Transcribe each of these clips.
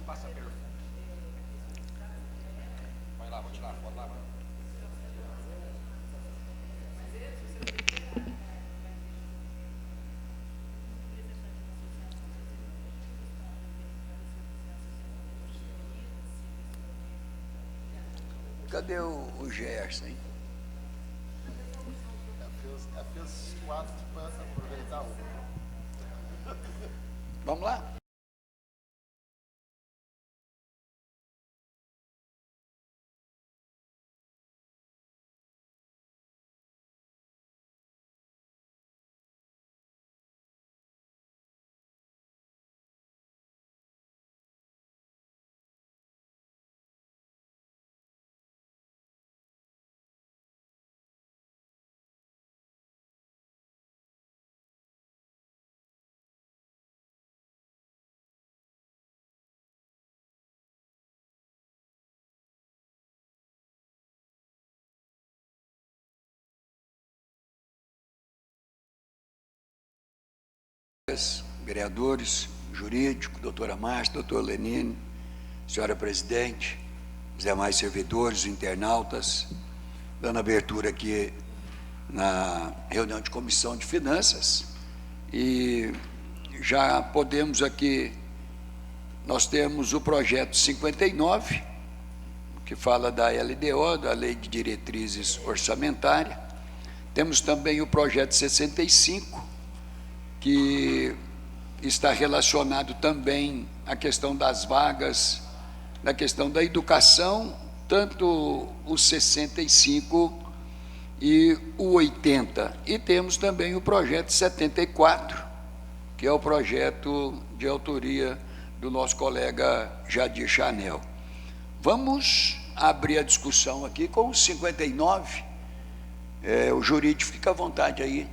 Vai lá, vou tirar a foto lá. Cadê o Gerson, hein? Eu fiz 4 para aproveitar um. Vamos lá? Vereadores, jurídico, doutora Márcia, doutor Lenine, senhora presidente, os demais servidores, internautas, dando abertura aqui na reunião de comissão de finanças, e já podemos aqui, nós temos o projeto 59, que fala da LDO, da Lei de Diretrizes Orçamentárias, temos também o projeto 65, que está relacionado também à questão das vagas, na questão da educação, tanto o 65 e o 80. E temos também o projeto 74, que é o projeto de autoria do nosso colega Jadir Chanel. Vamos abrir a discussão aqui com o 59. O jurídico fica à vontade aí,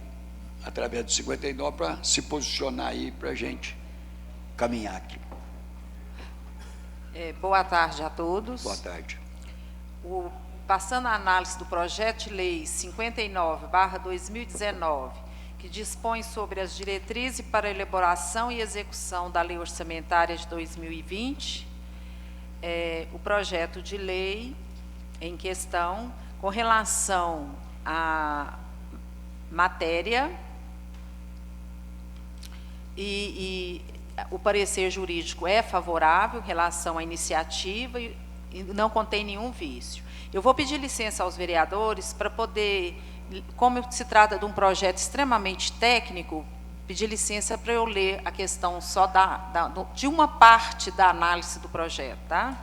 através do 59, para se posicionar aí, para a gente caminhar aqui. Boa tarde a todos. Boa tarde. Passando a análise do projeto de lei 59/2019, que dispõe sobre as diretrizes para a elaboração e execução da lei orçamentária de 2020, o projeto de lei em questão, com relação à matéria, e o parecer jurídico é favorável em relação à iniciativa e não contém nenhum vício. Eu vou pedir licença aos vereadores para poder, como se trata de um projeto extremamente técnico, pedir licença para eu ler a questão só de uma parte da análise do projeto, tá?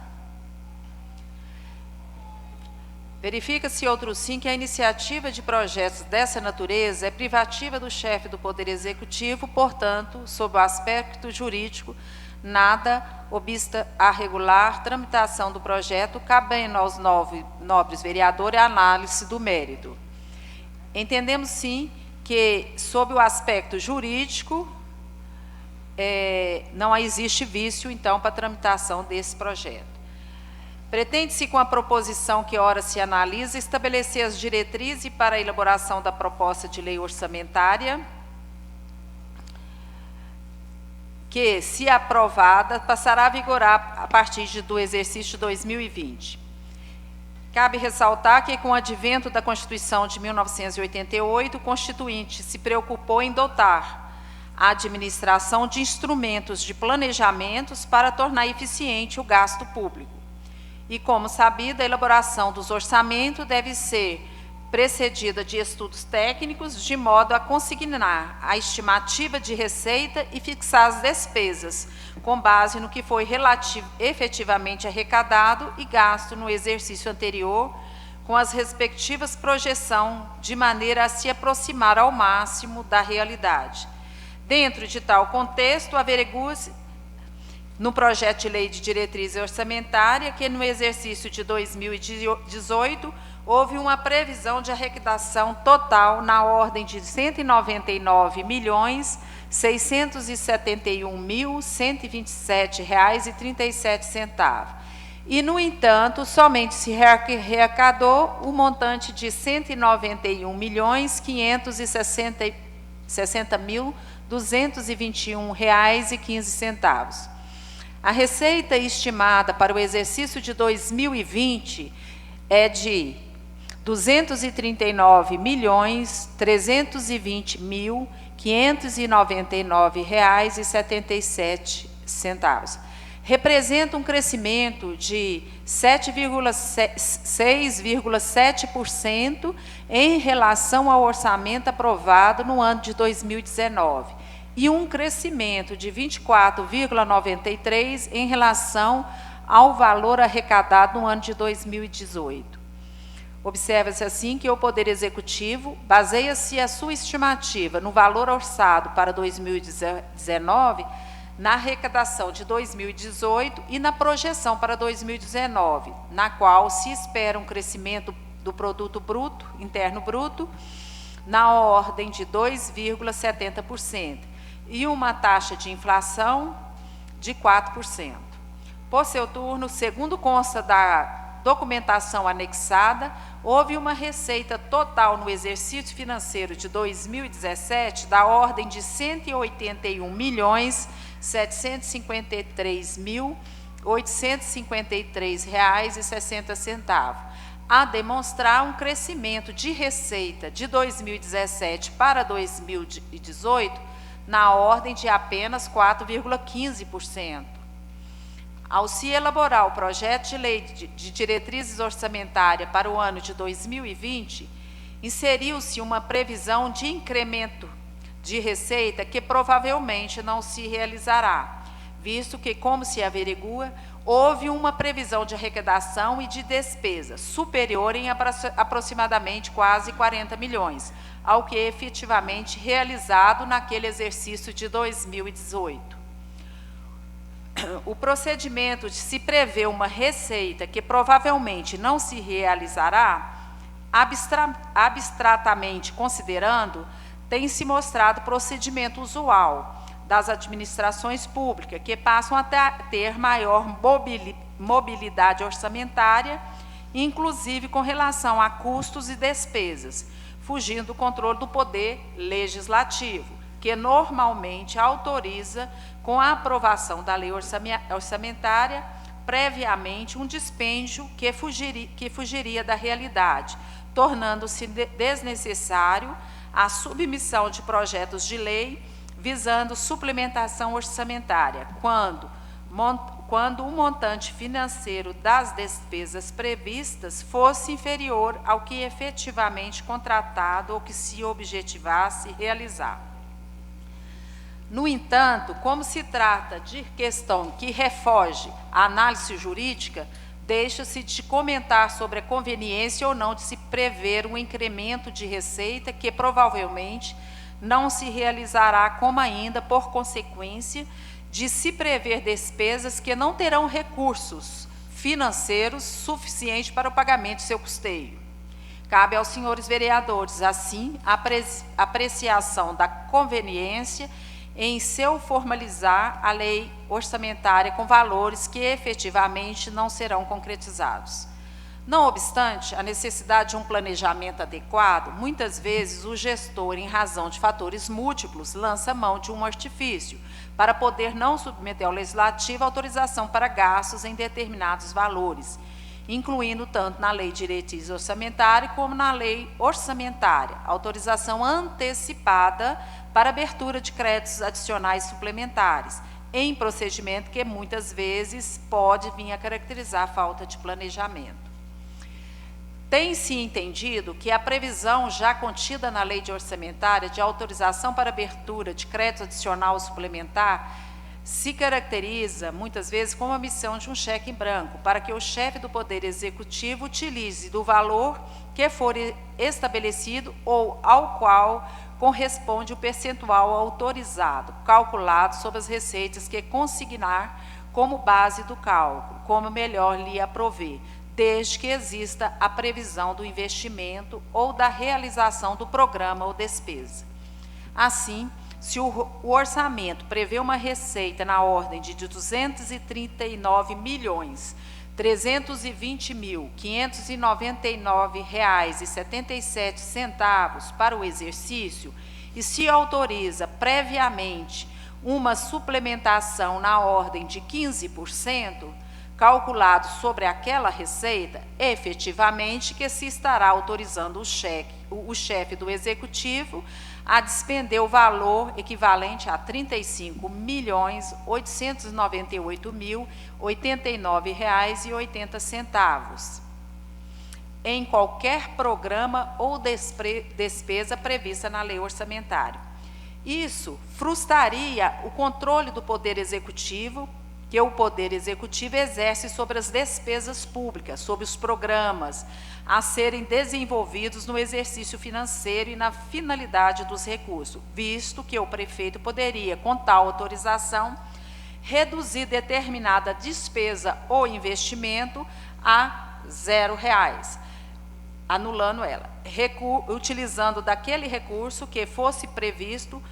Verifica-se, outro sim, que a iniciativa de projetos dessa natureza é privativa do chefe do Poder Executivo, portanto, sob o aspecto jurídico, nada obsta a regular tramitação do projeto, cabendo aos nobres vereadores a análise do mérito. Entendemos, sim, que, sob o aspecto jurídico, não existe vício, então, para a tramitação desse projeto. Pretende-se, com a proposição que ora se analisa, estabelecer as diretrizes para a elaboração da proposta de lei orçamentária, que, se aprovada, passará a vigorar a partir do exercício de 2020. Cabe ressaltar que, com o advento da Constituição de 1988, o Constituinte se preocupou em dotar a administração de instrumentos de planejamentos para tornar eficiente o gasto público. E, como sabido, a elaboração dos orçamentos deve ser precedida de estudos técnicos, de modo a consignar a estimativa de receita e fixar as despesas, com base no que foi efetivamente arrecadado e gasto no exercício anterior, com as respectivas projeções, de maneira a se aproximar ao máximo da realidade. Dentro de tal contexto, averigua-se no projeto de lei de diretriz orçamentária que, no exercício de 2018, houve uma previsão de arrecadação total na ordem de R$ 199.671.127,37. E, no entanto, somente se arrecadou o montante de R$ 191.560.221,15. A receita estimada para o exercício de 2020 é de R$ 239.399.599,77. Representa um crescimento de 6,7% em relação ao orçamento aprovado no ano de 2019 e um crescimento de 24,93% em relação ao valor arrecadado no ano de 2018. Observa-se assim que o Poder Executivo baseia-se a sua estimativa no valor orçado para 2019, na arrecadação de 2018 e na projeção para 2019, na qual se espera um crescimento do Produto Interno Bruto na ordem de 2,70% e uma taxa de inflação de 4%. Por seu turno, segundo consta da documentação anexada, houve uma receita total no exercício financeiro de 2017 da ordem de R$ 181.753.853,60, a demonstrar um crescimento de receita de 2017 para 2018 na ordem de apenas 4,15%. Ao se elaborar o projeto de lei de diretrizes orçamentárias para o ano de 2020, inseriu-se uma previsão de incremento de receita que provavelmente não se realizará, visto que, como se averigua, houve uma previsão de arrecadação e de despesa superior em aproximadamente quase 40 milhões, ao que é efetivamente realizado naquele exercício de 2018. O procedimento de se prever uma receita que provavelmente não se realizará, abstratamente considerando, tem se mostrado procedimento usual das administrações públicas, que passam a ter maior mobilidade orçamentária, inclusive com relação a custos e despesas, fugindo do controle do poder legislativo, que normalmente autoriza, com a aprovação da lei orçamentária, previamente um dispêndio que fugiria da realidade, tornando-se desnecessário a submissão de projetos de lei visando suplementação orçamentária, quando o montante financeiro das despesas previstas fosse inferior ao que efetivamente contratado ou que se objetivasse realizar. No entanto, como se trata de questão que refoge a análise jurídica, deixa-se de comentar sobre a conveniência ou não de se prever um incremento de receita que provavelmente não se realizará, como ainda, por consequência, de se prever despesas que não terão recursos financeiros suficientes para o pagamento de seu custeio. Cabe aos senhores vereadores, assim, a apreciação da conveniência em seu formalizar a lei orçamentária com valores que efetivamente não serão concretizados. Não obstante a necessidade de um planejamento adequado, muitas vezes o gestor, em razão de fatores múltiplos, lança mão de um artifício para poder não submeter ao legislativo autorização para gastos em determinados valores, incluindo tanto na lei de diretriz orçamentária como na lei orçamentária, autorização antecipada para abertura de créditos adicionais suplementares, em procedimento que muitas vezes pode vir a caracterizar a falta de planejamento. Tem-se entendido que a previsão já contida na lei de orçamentária de autorização para abertura de crédito adicional suplementar se caracteriza, muitas vezes, como a missão de um cheque em branco, para que o chefe do Poder Executivo utilize do valor que for estabelecido ou ao qual corresponde o percentual autorizado, calculado sobre as receitas que consignar como base do cálculo, como melhor lhe aprover, desde que exista a previsão do investimento ou da realização do programa ou despesa. Assim, se o orçamento prevê uma receita na ordem de R$ 239.320.599,77 para o exercício e se autoriza previamente uma suplementação na ordem de 15%, calculado sobre aquela receita, efetivamente que se estará autorizando o chefe do Executivo a despender o valor equivalente a R$ 35.898.089,80 em qualquer programa ou despesa prevista na lei orçamentária. Isso frustraria o controle do Poder Executivo, que o Poder Executivo exerce sobre as despesas públicas, sobre os programas a serem desenvolvidos no exercício financeiro e na finalidade dos recursos, visto que o prefeito poderia, com tal autorização, reduzir determinada despesa ou investimento a R$0, anulando ela, utilizando daquele recurso que fosse previsto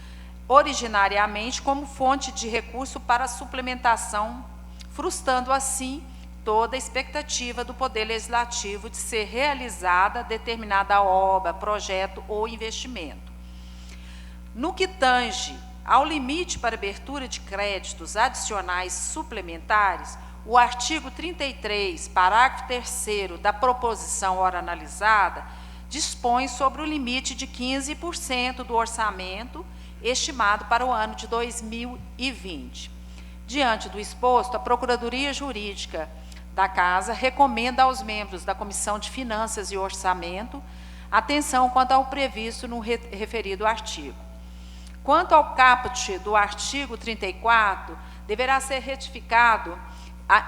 originariamente como fonte de recurso para suplementação, frustrando assim toda a expectativa do Poder Legislativo de ser realizada determinada obra, projeto ou investimento. No que tange ao limite para abertura de créditos adicionais suplementares, o artigo 33, parágrafo 3º da proposição ora analisada, dispõe sobre o limite de 15% do orçamento estimado para o ano de 2020. Diante do exposto, a Procuradoria Jurídica da Casa recomenda aos membros da Comissão de Finanças e Orçamento atenção quanto ao previsto no referido artigo. Quanto ao caput do artigo 34, deverá ser retificado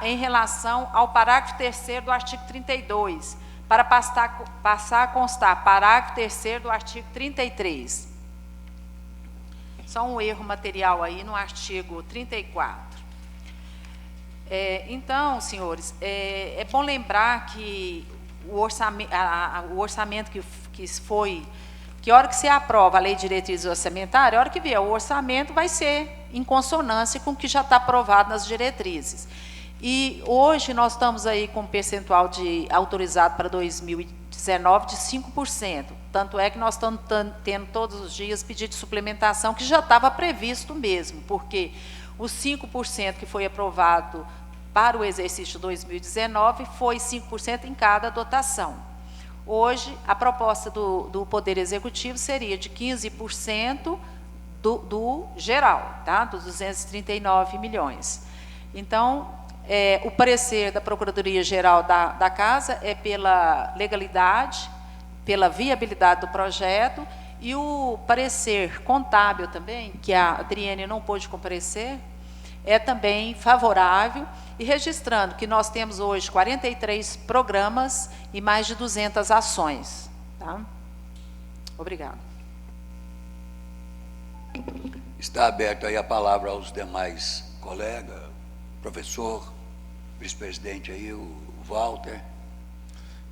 em relação ao parágrafo 3º do artigo 32, para passar a constar parágrafo 3º do artigo 33. Só um erro material aí no artigo 34. Então, senhores, é bom lembrar que o orçamento que a hora que se aprova a Lei de Diretrizes Orçamentárias, a hora que vier o orçamento vai ser em consonância com o que já está aprovado nas diretrizes. E hoje nós estamos aí com um percentual autorizado para 2019 de 5%. Tanto é que nós estamos tendo todos os dias pedido de suplementação, que já estava previsto mesmo, porque os 5% que foi aprovado para o exercício 2019 foi 5% em cada dotação. Hoje, a proposta do Poder Executivo seria de 15% do geral, tá? Dos 239 milhões. Então, o parecer da Procuradoria-Geral da Casa é pela legalidade, pela viabilidade do projeto, e o parecer contábil também, que a Adriane não pôde comparecer, é também favorável, e registrando que nós temos hoje 43 programas e mais de 200 ações. Tá? Obrigada. Está aberta aí a palavra aos demais colegas, professor, vice-presidente aí, o Walter.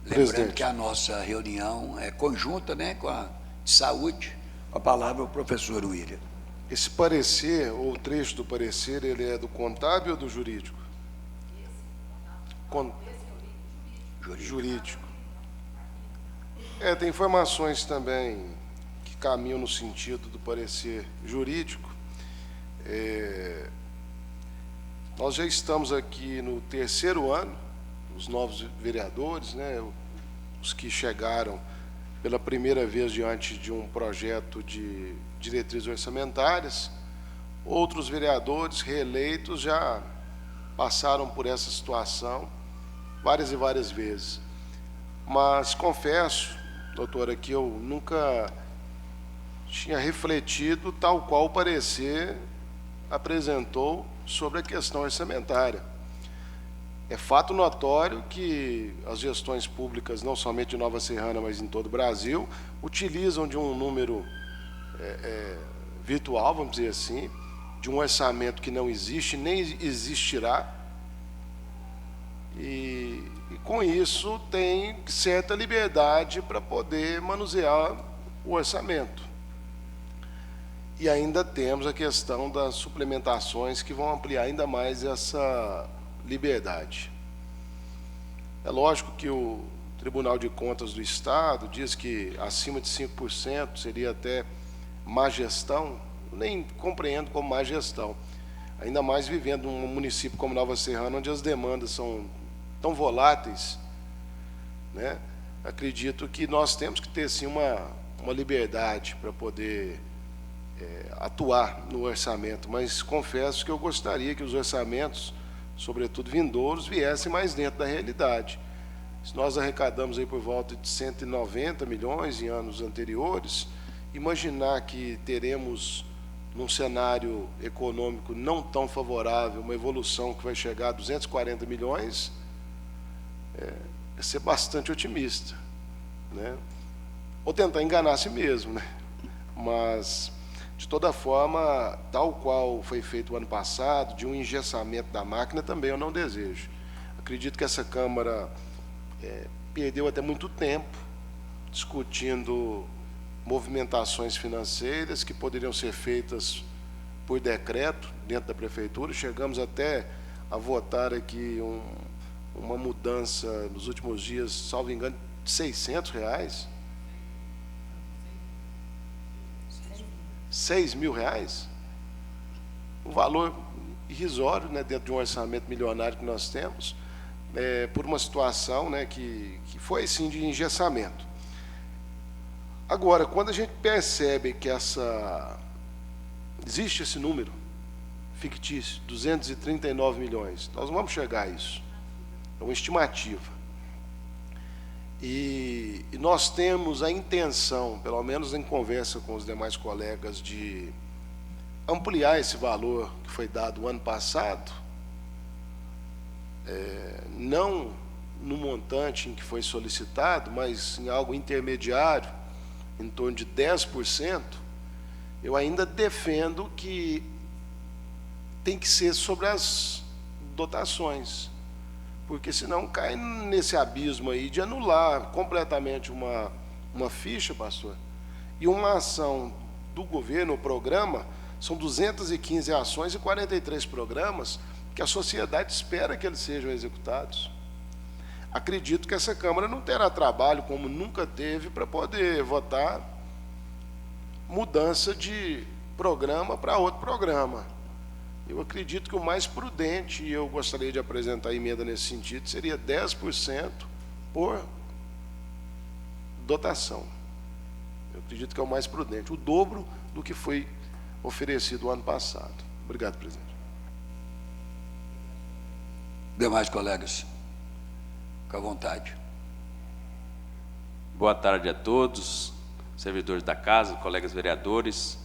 Lembrando que a nossa reunião é conjunta, né, com a de saúde. Com a palavra o professor William. Esse parecer, ou o trecho do parecer, ele é do contábil ou do jurídico? Jurídico. Tem informações também que caminham no sentido do parecer jurídico. Nós já estamos aqui no 3º ano, os novos vereadores, né, os que chegaram pela primeira vez diante de um projeto de diretrizes orçamentárias. Outros vereadores reeleitos já passaram por essa situação várias e várias vezes. Mas confesso, doutora, que eu nunca tinha refletido tal qual o parecer apresentou sobre a questão orçamentária. É fato notório que as gestões públicas, não somente de Nova Serrana, mas em todo o Brasil, utilizam de um número virtual, vamos dizer assim, de um orçamento que não existe, nem existirá, e com isso tem certa liberdade para poder manusear o orçamento. E ainda temos a questão das suplementações que vão ampliar ainda mais essa liberdade. É lógico que o Tribunal de Contas do Estado diz que acima de 5% seria até má gestão, nem compreendo como má gestão. Ainda mais vivendo num município como Nova Serrana, onde as demandas são tão voláteis, né? Acredito que nós temos que ter, sim, uma liberdade para poder atuar no orçamento, mas confesso que eu gostaria que os orçamentos, sobretudo vindouros, viessem mais dentro da realidade. Se nós arrecadamos aí por volta de 190 milhões em anos anteriores, imaginar que teremos, num cenário econômico não tão favorável, uma evolução que vai chegar a 240 milhões, é ser bastante otimista, né? Ou tentar enganar a si mesmo, né? Mas, de toda forma, tal qual foi feito o ano passado, de um engessamento da máquina, também eu não desejo. Acredito que essa Câmara perdeu até muito tempo discutindo movimentações financeiras que poderiam ser feitas por decreto dentro da Prefeitura. Chegamos até a votar aqui uma mudança nos últimos dias, salvo engano, de R$600. R$6.000, um valor irrisório, né, dentro de um orçamento milionário que nós temos, por uma situação, né, que foi, sim, de engessamento. Agora, quando a gente percebe que existe esse número fictício, 239 milhões, nós não vamos chegar a isso, é uma estimativa. E nós temos a intenção, pelo menos em conversa com os demais colegas, de ampliar esse valor que foi dado o ano passado, não no montante em que foi solicitado, mas em algo intermediário, em torno de 10%, eu ainda defendo que tem que ser sobre as dotações, porque senão cai nesse abismo aí de anular completamente uma ficha, pastor, e uma ação do governo, o programa, são 215 ações e 43 programas que a sociedade espera que eles sejam executados. Acredito que essa Câmara não terá trabalho, como nunca teve, para poder votar mudança de programa para outro programa. Eu acredito que o mais prudente, e eu gostaria de apresentar a emenda nesse sentido, seria 10% por dotação. Eu acredito que é o mais prudente, o dobro do que foi oferecido o ano passado. Obrigado, presidente. Demais colegas, fica à vontade. Boa tarde a todos, servidores da casa, colegas vereadores.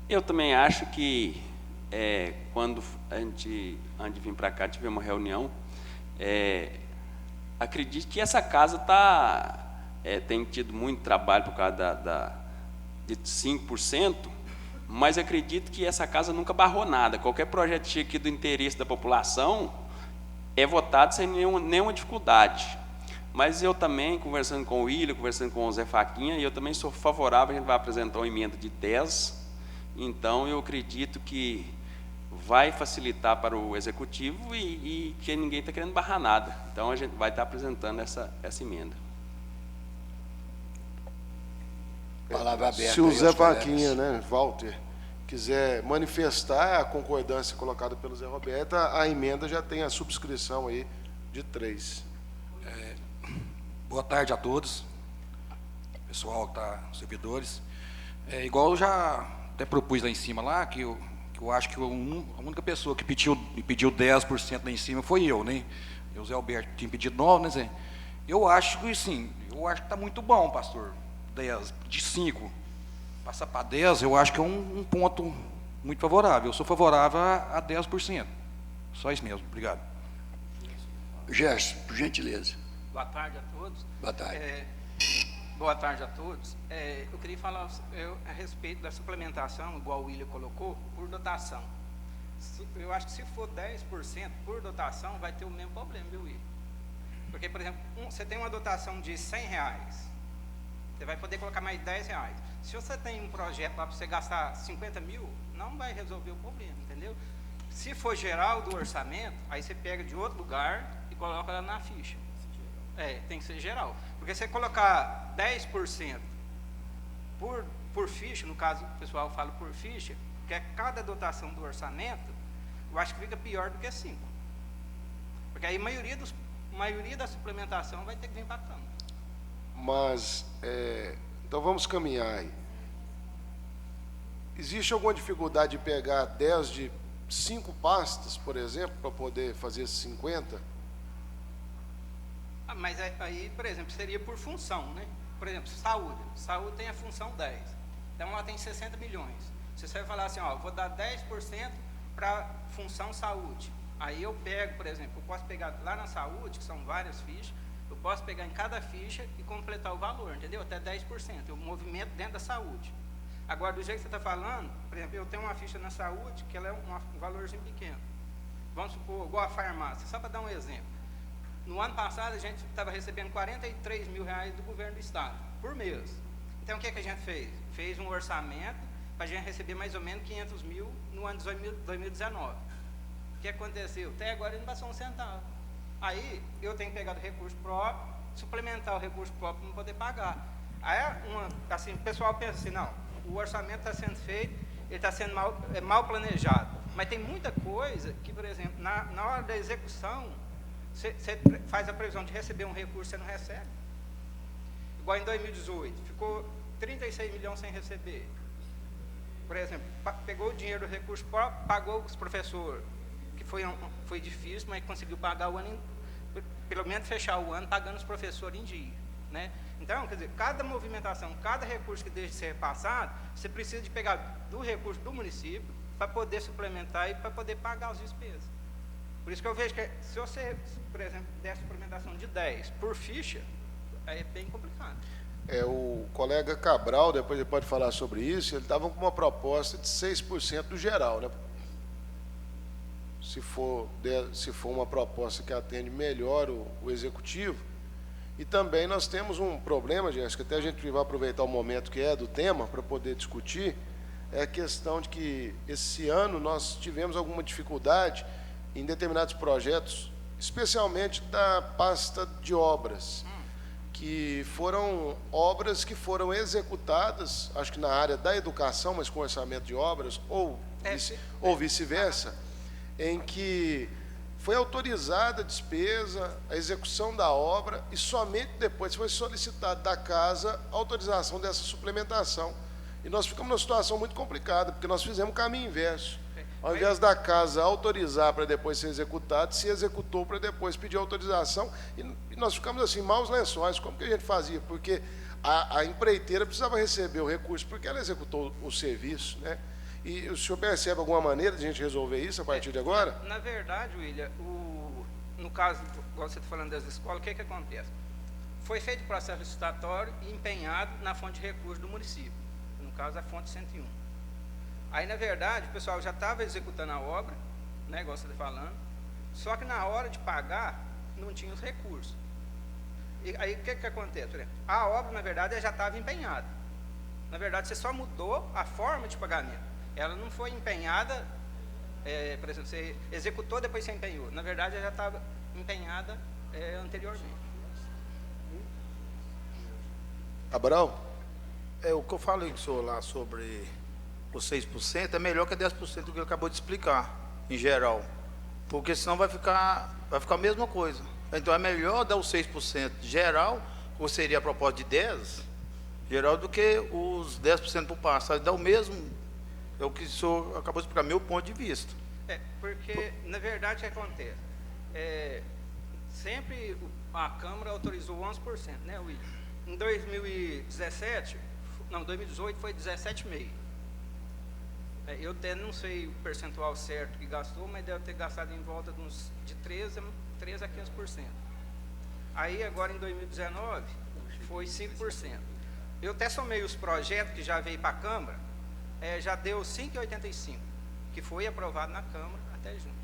Eu também acho que quando antes de vir para cá, tivemos uma reunião, acredito que essa casa tem tido muito trabalho por causa de 5%, mas acredito que essa casa nunca barrou nada. Qualquer projeto que chegue aqui do interesse da população é votado sem nenhuma dificuldade. Mas eu também, conversando com o William, conversando com o Zé Faquinha, eu também sou favorável, a gente vai apresentar uma emenda de 10, então eu acredito que vai facilitar para o Executivo e que ninguém está querendo barrar nada. Então a gente vai estar apresentando essa emenda. Palavra aberta. Se o Zé Faquinha, né, Walter, quiser manifestar a concordância colocada pelo Zé Roberto, a emenda já tem a subscrição aí de 3. Boa tarde a todos, pessoal, servidores. Igual eu já até propus lá em cima, lá, que eu acho que a única pessoa que pediu 10% lá em cima foi eu, né? O Zé Alberto tinha pedido 9, né, Zé? Eu acho que sim, está muito bom, pastor. 10, de 5, passar para 10, eu acho que é um ponto muito favorável. Eu sou favorável a 10%. Só isso mesmo, obrigado. Gerson, por gentileza. Boa tarde a todos. Boa tarde. Boa tarde a todos. Eu queria falar a respeito da suplementação, igual o William colocou, por dotação. Eu acho que se for 10% por dotação, vai ter o mesmo problema, viu, William? Porque, por exemplo, você tem uma dotação de R$100, você vai poder colocar mais R$10. Se você tem um projeto lá para você gastar 50 mil, não vai resolver o problema, entendeu? Se for geral do orçamento, aí você pega de outro lugar e coloca lá na ficha. Tem que ser geral. Porque se você colocar 10% por por ficha, no caso o pessoal fala por ficha, que é cada dotação do orçamento, eu acho que fica pior do que 5. Porque aí a maioria da suplementação vai ter que vir para a Câmara. Mas, então vamos caminhar aí. Existe alguma dificuldade de pegar 10 de 5 pastas, por exemplo, para poder fazer esses 50? Mas aí, por exemplo, seria por função, né? Por exemplo, saúde. Saúde tem a função 10. Então, lá tem 60 milhões. Se você falar assim, ó, vou dar 10% para função saúde. Aí eu pego, por exemplo, eu posso pegar lá na saúde, que são várias fichas, eu posso pegar em cada ficha e completar o valor, entendeu? Até 10%. Eu movimento dentro da saúde. Agora, do jeito que você está falando, por exemplo, eu tenho uma ficha na saúde que ela é um valorzinho pequeno. Vamos supor, igual a farmácia, só para dar um exemplo. No ano passado, a gente estava recebendo R$43 mil do governo do estado, por mês. Então, o que a gente fez? Fez um orçamento para a gente receber mais ou menos 500 mil no ano de 2019. O que aconteceu? Até agora ele não passou um centavo. Aí, eu tenho que pegar do recurso próprio, suplementar o recurso próprio para não poder pagar. Aí, assim, o pessoal pensa assim, não, o orçamento está sendo feito, ele está sendo mal planejado. Mas tem muita coisa que, por exemplo, na hora da execução, você faz a previsão de receber um recurso, você não recebe. Igual em 2018, ficou 36 milhões sem receber. Por exemplo, pegou o dinheiro do recurso próprio, pagou os professores, que foi difícil, mas conseguiu pagar o ano, pelo menos fechar o ano pagando os professores em dia, né? Então, quer dizer, cada movimentação, cada recurso que deixa de ser repassado, você precisa de pegar do recurso do município para poder suplementar e para poder pagar as despesas. Por isso que eu vejo que se você, por exemplo, der suplementação de 10 por ficha, aí é bem complicado. O colega Cabral, depois ele pode falar sobre isso, ele estava com uma proposta de 6% do geral, né? Se for uma proposta que atende melhor o executivo. E também nós temos um problema, Jéssica, até a gente vai aproveitar o momento que é do tema para poder discutir, é a questão de que esse ano nós tivemos alguma dificuldade em determinados projetos, especialmente da pasta de obras, que foram obras que foram executadas, acho que na área da educação, mas com orçamento de obras, ou vice-versa, em que foi autorizada a despesa, a execução da obra, e somente depois foi solicitado da casa a autorização dessa suplementação. E nós ficamos numa situação muito complicada, porque nós fizemos o caminho inverso. Ao invés da casa autorizar para depois ser executado, se executou para depois pedir autorização, e nós ficamos assim, maus lençóis. Como que a gente fazia? Porque a empreiteira precisava receber o recurso, porque ela executou o serviço, né? E o senhor percebe alguma maneira de a gente resolver isso a partir de agora? Na verdade, William, no caso, igual você está falando das escolas, o que acontece? Foi feito o processo licitatório e empenhado na fonte de recursos do município, no caso a fonte 101. Aí, na verdade, o pessoal já estava executando a obra, né, igual você está falando, só que na hora de pagar, não tinha os recursos. E aí, o que acontece? Por exemplo, a obra, na verdade, já estava empenhada. Na verdade, você só mudou a forma de pagamento. Ela não foi empenhada, por exemplo, você executou, depois você empenhou. Na verdade, ela já estava empenhada anteriormente. Cabral? O que eu falei com o senhor lá sobre os 6% é melhor que 10% do que ele acabou de explicar, em geral. Porque senão vai ficar a mesma coisa. Então é melhor dar os 6% geral, ou seria a proposta de 10%, geral, do que os 10% por passo. Dá o mesmo. É o que o senhor acabou de explicar, meu ponto de vista. Porque, na verdade, o que acontece? Sempre a Câmara autorizou 11%, né, William? Em 2018 foi 17,5%. Eu até não sei o percentual certo que gastou, mas deve ter gastado em volta de 13% a 15%. Aí, agora em 2019, foi 5%. Eu até somei os projetos que já veio para a Câmara, já deu 5,85, que foi aprovado na Câmara até junho.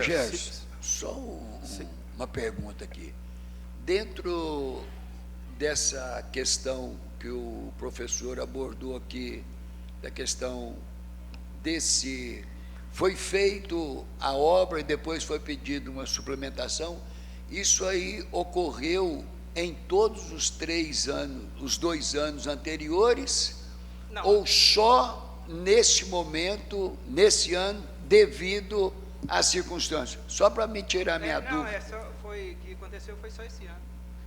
Gerson, só uma pergunta aqui. Dentro dessa questão que o professor abordou aqui, da questão foi feito a obra e depois foi pedido uma suplementação, isso aí ocorreu em todos os 3 anos, os 2 anos anteriores, Não. ou só nesse momento, nesse ano, devido às circunstâncias? Só para me tirar minha Não, dúvida. o que aconteceu foi só esse ano.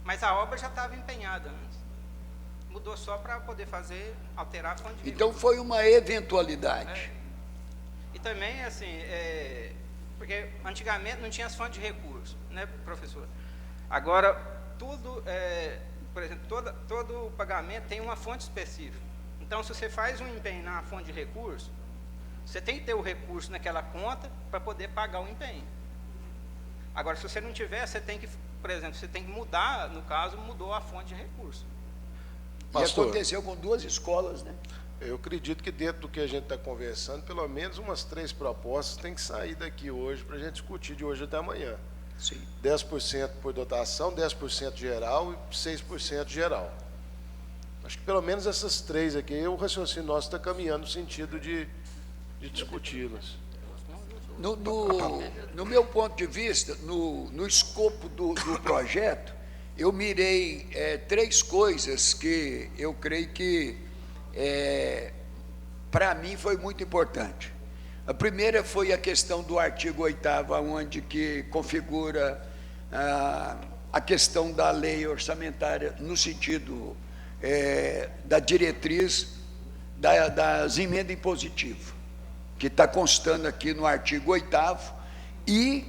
Mas a obra já estava empenhada antes. Mudou só para poder alterar a fonte de Então recurso. foi uma eventualidade. E também, assim, porque antigamente não tinha as fontes de recursos, né, professor? Agora, tudo, por exemplo, todo pagamento tem uma fonte específica. Então, se você faz um empenho na fonte de recurso, você tem que ter o recurso naquela conta para poder pagar o empenho. Agora, se você não tiver, você tem que, por exemplo, você tem que mudar, no caso, mudou a fonte de recurso. Pastor. E aconteceu com 2 escolas, né? Eu acredito que dentro do que a gente está conversando, pelo menos umas 3 propostas têm que sair daqui hoje para a gente discutir de hoje até amanhã. Sim. 10% por dotação, 10% geral e 6% geral. Acho que pelo menos essas 3 aqui, o raciocínio nosso está caminhando no sentido de discuti-las. No meu ponto de vista, no escopo do projeto, eu mirei 3 coisas que eu creio que, para mim, foi muito importante. A primeira foi a questão do artigo 8º, onde que configura a questão da lei orçamentária no sentido da diretriz das emendas impositivas, que está constando aqui no artigo 8º, e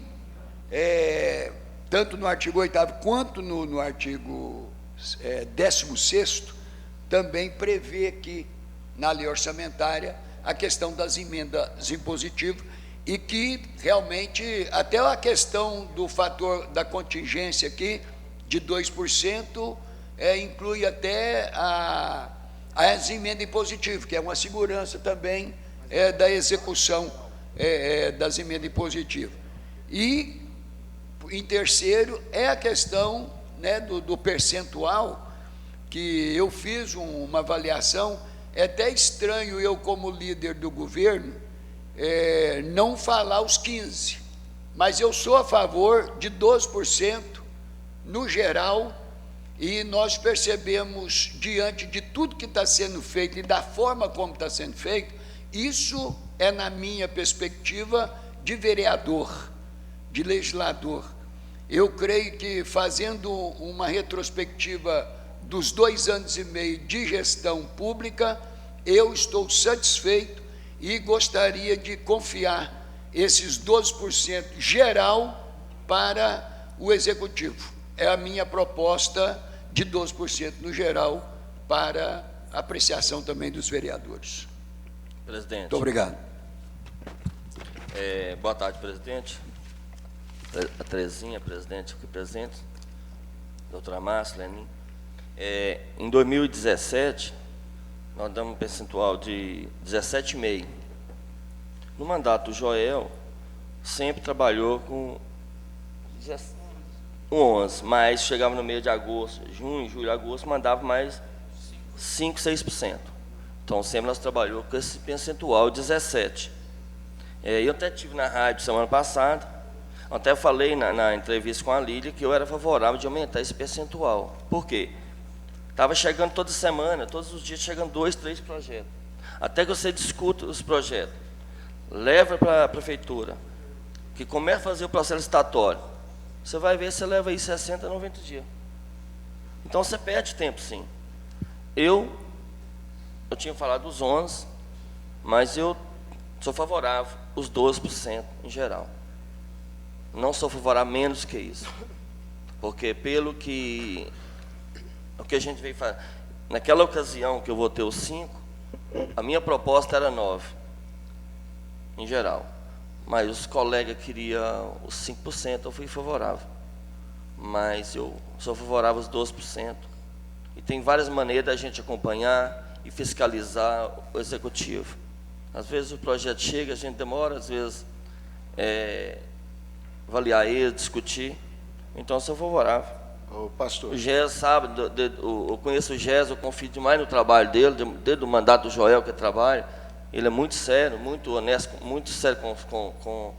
tanto no artigo 8º quanto no artigo 16º, também prevê aqui na lei orçamentária a questão das emendas impositivas, e que realmente até a questão do fator da contingência aqui de 2% inclui até as emendas impositivas, que é uma segurança também da execução das emendas impositivas. E, em terceiro, é a questão, né, do percentual, que eu fiz uma avaliação. É até estranho eu, como líder do governo, não falar os 15%, mas eu sou a favor de 12% no geral, e nós percebemos, diante de tudo que está sendo feito e da forma como está sendo feito, isso é, na minha perspectiva, de vereador, de legislador. Eu creio que, fazendo uma retrospectiva dos 2 anos e meio de gestão pública, eu estou satisfeito e gostaria de confiar esses 12% geral para o Executivo. É a minha proposta de 12% no geral, para apreciação também dos vereadores. Presidente. Muito obrigado. Boa tarde, presidente. A Terezinha, presidente, aqui presente. Doutora Márcia, Lenin. Em 2017, nós damos um percentual de 17,5%. No mandato do Joel, sempre trabalhou com 11%, mas chegava no mês de agosto, junho, julho, agosto, mandava mais 5%, 6%. Então, sempre nós trabalhamos com esse percentual de 17%. Eu até estive na rádio semana passada, até falei na entrevista com a Lília que eu era favorável de aumentar esse percentual. Por quê? Estava chegando toda semana, todos os dias chegando 2, 3 projetos. Até que você discuta os projetos, leva para a prefeitura, que começa a fazer o processo licitatório, você vai ver, você leva aí 60, 90 dias. Então você perde tempo, sim. Eu tinha falado dos 11%, mas eu sou favorável os 12% em geral. Não sou favorável menos que isso. Porque pelo que o que a gente veio fazer, naquela ocasião que eu votei os 5%, a minha proposta era 9%, em geral. Mas os colegas queriam os 5%, eu fui favorável. Mas eu sou favorável aos 12%. E tem várias maneiras da gente acompanhar e fiscalizar o executivo. Às vezes o projeto chega, a gente demora, às vezes, avaliar ele, discutir. Então, eu sou favorável. Ô, pastor. O Gés sabe, eu conheço o Gés, eu confio demais no trabalho dele, desde o mandato do Joel que trabalha. Ele é muito sério, muito honesto, muito sério com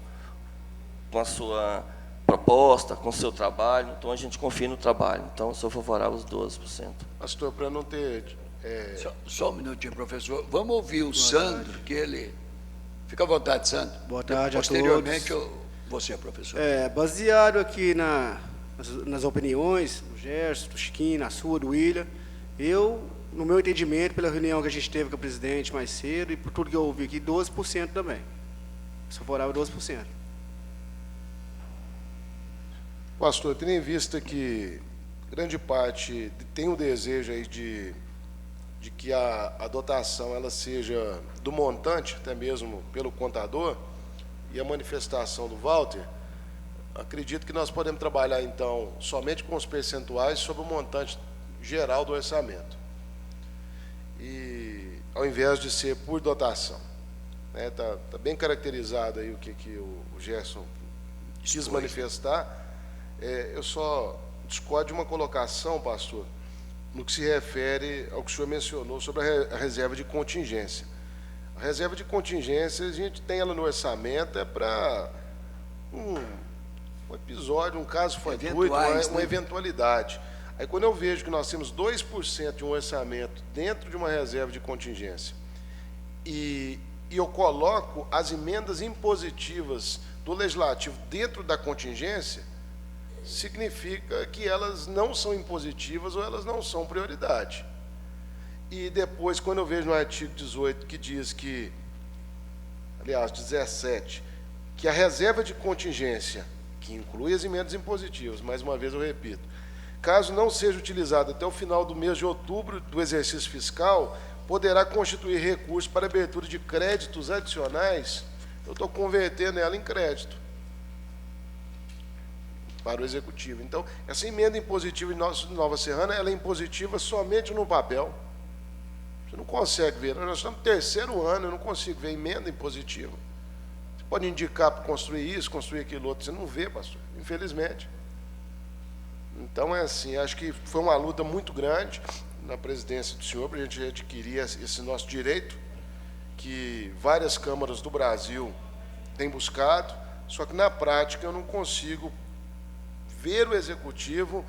a sua proposta, com o seu trabalho. Então, a gente confia no trabalho. Então, eu sou favorável aos 12%. Pastor, para não ter... Só um minutinho, professor. Vamos ouvir o Sandro, que ele... Fica à vontade, Sandro. Boa tarde a todos. Posteriormente, você, professor. Baseado aqui nas opiniões do Gerson, do Chiquinho, na sua, do William, no meu entendimento, pela reunião que a gente teve com o presidente mais cedo e por tudo que eu ouvi aqui, 12% também. Sou favorável a 12%. Pastor, tendo em vista que grande parte tem o desejo aí de que a dotação ela seja do montante, até mesmo pelo contador, e a manifestação do Walter, acredito que nós podemos trabalhar, então, somente com os percentuais sobre o montante geral do orçamento. E ao invés de ser por dotação. Tá bem caracterizado aí o que o Gerson quis manifestar. Eu só discordo de uma colocação, pastor, no que se refere ao que o senhor mencionou sobre a reserva de contingência. A reserva de contingência, a gente tem ela no orçamento, para um episódio, um caso fortuito, uma eventualidade. Aí, quando eu vejo que nós temos 2% de um orçamento dentro de uma reserva de contingência e eu coloco as emendas impositivas do Legislativo dentro da contingência, significa que elas não são impositivas ou elas não são prioridade. E depois, quando eu vejo no artigo 18 que diz que, aliás, 17, que a reserva de contingência, que inclui as emendas impositivas, mais uma vez eu repito, caso não seja utilizada até o final do mês de outubro do exercício fiscal, poderá constituir recurso para abertura de créditos adicionais, eu estou convertendo ela em crédito para o Executivo. Então, essa emenda impositiva de Nova Serrana, ela é impositiva somente no papel. Você não consegue ver. Nós estamos no terceiro ano, eu não consigo ver emenda impositiva. Você pode indicar para construir isso, construir aquilo outro. Você não vê, pastor, infelizmente. Então, é assim, acho que foi uma luta muito grande na presidência do senhor para a gente adquirir esse nosso direito, que várias câmaras do Brasil têm buscado, só que na prática eu não consigo ver o Executivo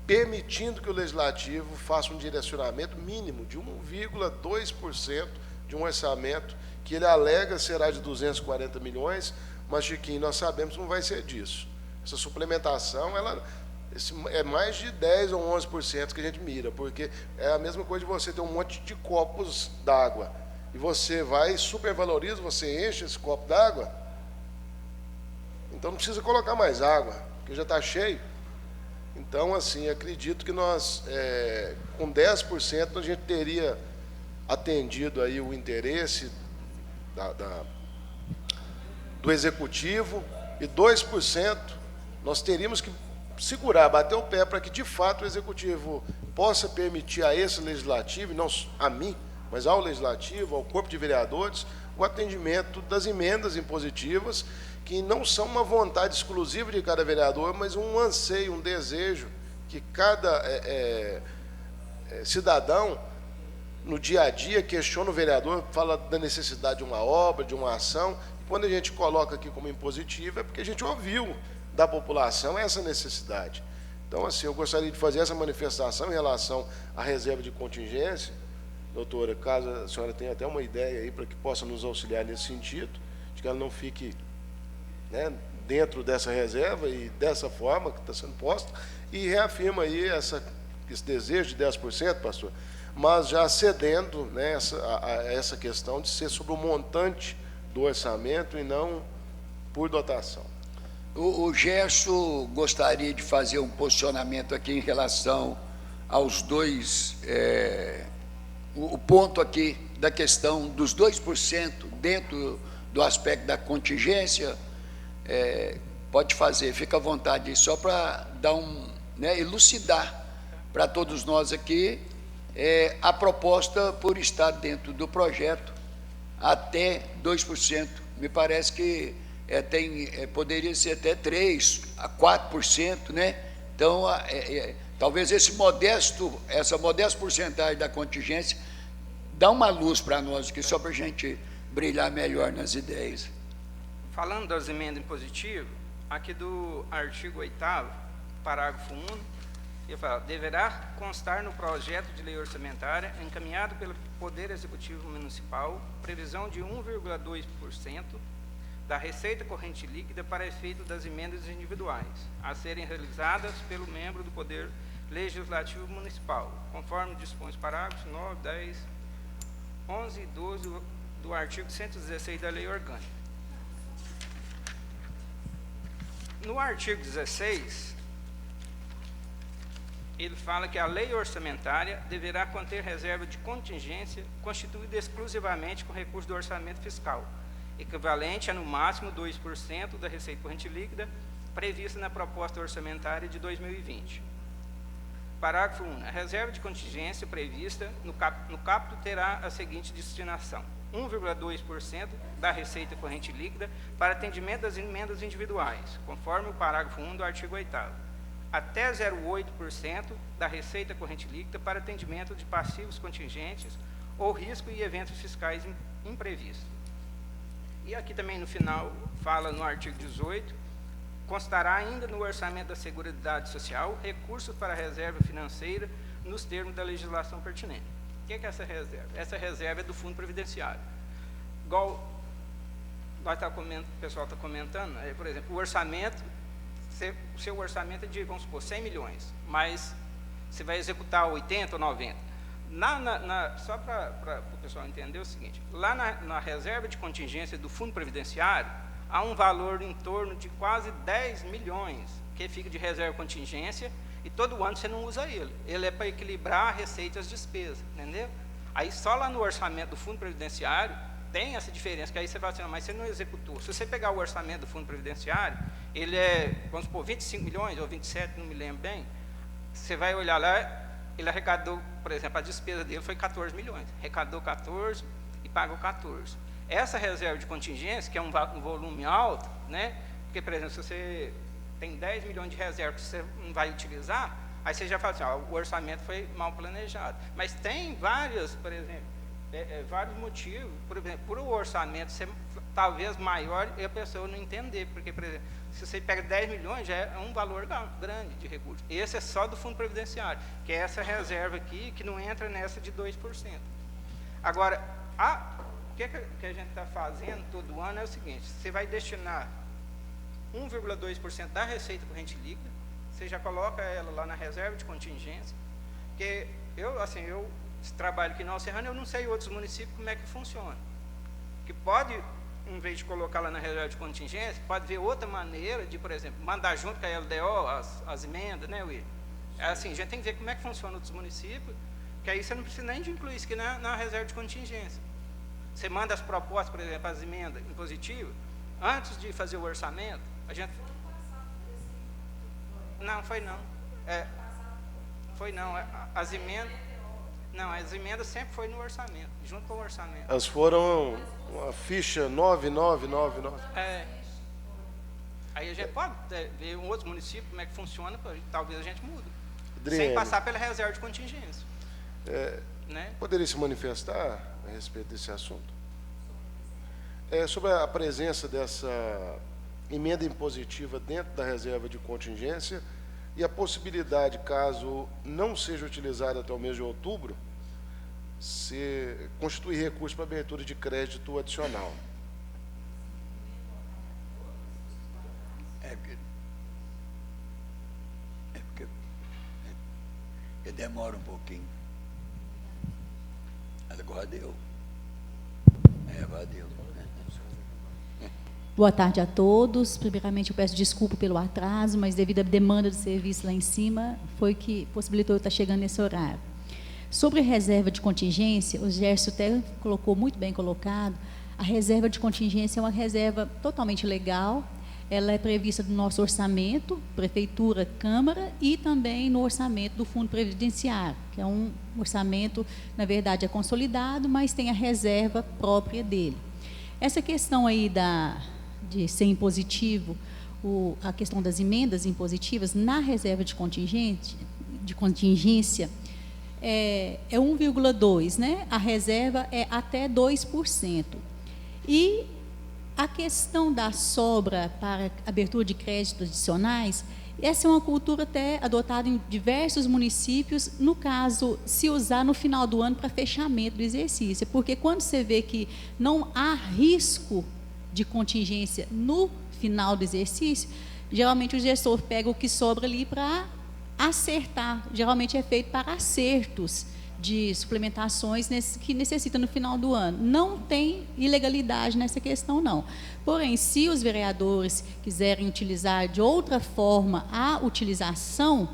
permitindo que o Legislativo faça um direcionamento mínimo de 1,2% de um orçamento que ele alega será de 240 milhões, mas, Chiquinho, nós sabemos que não vai ser disso. Essa suplementação, ela é mais de 10% ou 11% que a gente mira, porque é a mesma coisa de você ter um monte de copos d'água, e você vai, supervaloriza, você enche esse copo d'água, então não precisa colocar mais água, porque já está cheio. Então, assim, acredito que nós, com 10%, a gente teria atendido aí o interesse do Executivo, e 2% nós teríamos que segurar, bater o pé para que, de fato, o Executivo possa permitir a esse Legislativo, e não a mim, mas ao Legislativo, ao Corpo de Vereadores, o atendimento das emendas impositivas, que não são uma vontade exclusiva de cada vereador, mas um anseio, um desejo que cada cidadão, no dia a dia, questiona o vereador, fala da necessidade de uma obra, de uma ação, e quando a gente coloca aqui como impositiva, é porque a gente ouviu da população essa necessidade. Então, assim, eu gostaria de fazer essa manifestação em relação à reserva de contingência, doutora, caso a senhora tenha até uma ideia aí para que possa nos auxiliar nesse sentido, de que ela não fique dentro dessa reserva e dessa forma que está sendo posta, e reafirma aí esse desejo de 10%, pastor, mas já cedendo a essa questão de ser sobre o montante do orçamento e não por dotação. O Gerson gostaria de fazer um posicionamento aqui em relação aos dois, o ponto aqui da questão dos 2% dentro do aspecto da contingência. Pode fazer, fica à vontade, só para dar elucidar para todos nós aqui a proposta por estar dentro do projeto até 2%. Me parece que poderia ser até 3% a 4%, né? Então, talvez essa modesta porcentagem da contingência dá uma luz para nós aqui, só para a gente brilhar melhor nas ideias. Falando das emendas impositivas, aqui do artigo 8º, parágrafo 1, ele fala, deverá constar no projeto de lei orçamentária encaminhado pelo Poder Executivo Municipal previsão de 1,2% da receita corrente líquida para efeito das emendas individuais, a serem realizadas pelo membro do Poder Legislativo Municipal, conforme dispõe os parágrafos 9, 10, 11 e 12 do artigo 116 da Lei Orgânica. No artigo 16, ele fala que a lei orçamentária deverá conter reserva de contingência constituída exclusivamente com recurso do orçamento fiscal, equivalente a, no máximo, 2% da receita corrente líquida prevista na proposta orçamentária de 2020. Parágrafo 1. A reserva de contingência prevista no caput terá a seguinte destinação: 1,2% da receita corrente líquida para atendimento das emendas individuais, conforme o parágrafo 1 do artigo 8º, até 0,8% da receita corrente líquida para atendimento de passivos contingentes ou risco e eventos fiscais imprevistos. E aqui também no final fala no artigo 18, constará ainda no orçamento da Seguridade Social recursos para a reserva financeira nos termos da legislação pertinente. O que é essa reserva? Essa reserva é do Fundo Previdenciário. Igual o pessoal está comentando, por exemplo, o orçamento, o seu orçamento é de, vamos supor, 100 milhões, mas você vai executar 80 ou 90. Só para o pessoal entender o seguinte, lá na reserva de contingência do Fundo Previdenciário, há um valor em torno de quase 10 milhões que fica de reserva contingência e todo ano você não usa ele. Ele é para equilibrar a receita e as despesas, entendeu? Aí só lá no orçamento do Fundo Previdenciário tem essa diferença, que aí você fala assim, mas você não executou. Se você pegar o orçamento do Fundo Previdenciário, ele é, vamos supor, 25 milhões ou 27, não me lembro bem, você vai olhar lá, ele arrecadou, por exemplo, a despesa dele foi 14 milhões, arrecadou 14 e pagou 14. Essa reserva de contingência, que é um volume alto, né? Porque, por exemplo, se você tem 10 milhões de reserva que você não vai utilizar, aí você já fala assim, o orçamento foi mal planejado. Mas tem vários, por exemplo, vários motivos, por exemplo, por o orçamento ser talvez maior e a pessoa não entender, porque, por exemplo, se você pega 10 milhões, já é um valor grande de recursos. Esse é só do Fundo Previdenciário, que é essa reserva aqui, que não entra nessa de 2%. Agora, o que a gente está fazendo todo ano é o seguinte, você vai destinar 1,2% da receita corrente líquida, você já coloca ela lá na reserva de contingência, porque eu trabalho aqui na Serrana, eu não sei em outros municípios como é que funciona. Que pode, em vez de colocar lá na reserva de contingência, pode ver outra maneira de, por exemplo, mandar junto com a LDO as emendas, né, Will? É assim, a gente tem que ver como é que funciona em outros municípios, que aí você não precisa nem de incluir isso aqui na reserva de contingência. Você manda as propostas, por exemplo, as emendas impositivas, antes de fazer o orçamento, a gente... Não, foi não. Foi não. As emendas... Não, as emendas sempre foi no orçamento, junto com o orçamento. Elas foram uma ficha 9999. Aí a gente pode ver em outros municípios como é que funciona, talvez a gente mude. Adriane, sem passar pela reserva de contingência. Né? Poderia se manifestar a respeito desse assunto? Sobre a presença dessa emenda impositiva dentro da reserva de contingência e a possibilidade, caso não seja utilizada até o mês de outubro, se constituir recurso para abertura de crédito adicional. Porque demora um pouquinho. Agora deu. Agora deu. Boa tarde a todos. Primeiramente, eu peço desculpa pelo atraso, mas devido à demanda de serviço lá em cima, foi que possibilitou eu estar chegando nesse horário. Sobre a reserva de contingência, o Gerson até colocou muito bem colocado, a reserva de contingência é uma reserva totalmente legal, ela é prevista no nosso orçamento, Prefeitura, Câmara, e também no orçamento do Fundo Previdenciário, que é um orçamento, na verdade, é consolidado, mas tem a reserva própria dele. Essa questão aí de ser impositivo, a questão das emendas impositivas na reserva de contingência é 1,2%, né? A reserva é até 2%. E A questão da sobra para abertura de créditos adicionais, essa é uma cultura até adotada em diversos municípios, no caso, se usar no final do ano para fechamento do exercício, porque quando você vê que não há risco de contingência no final do exercício, geralmente o gestor pega o que sobra ali para acertar, geralmente é feito para acertos de suplementações que necessita no final do ano. Não tem ilegalidade nessa questão, não. Porém, se os vereadores quiserem utilizar de outra forma a utilização,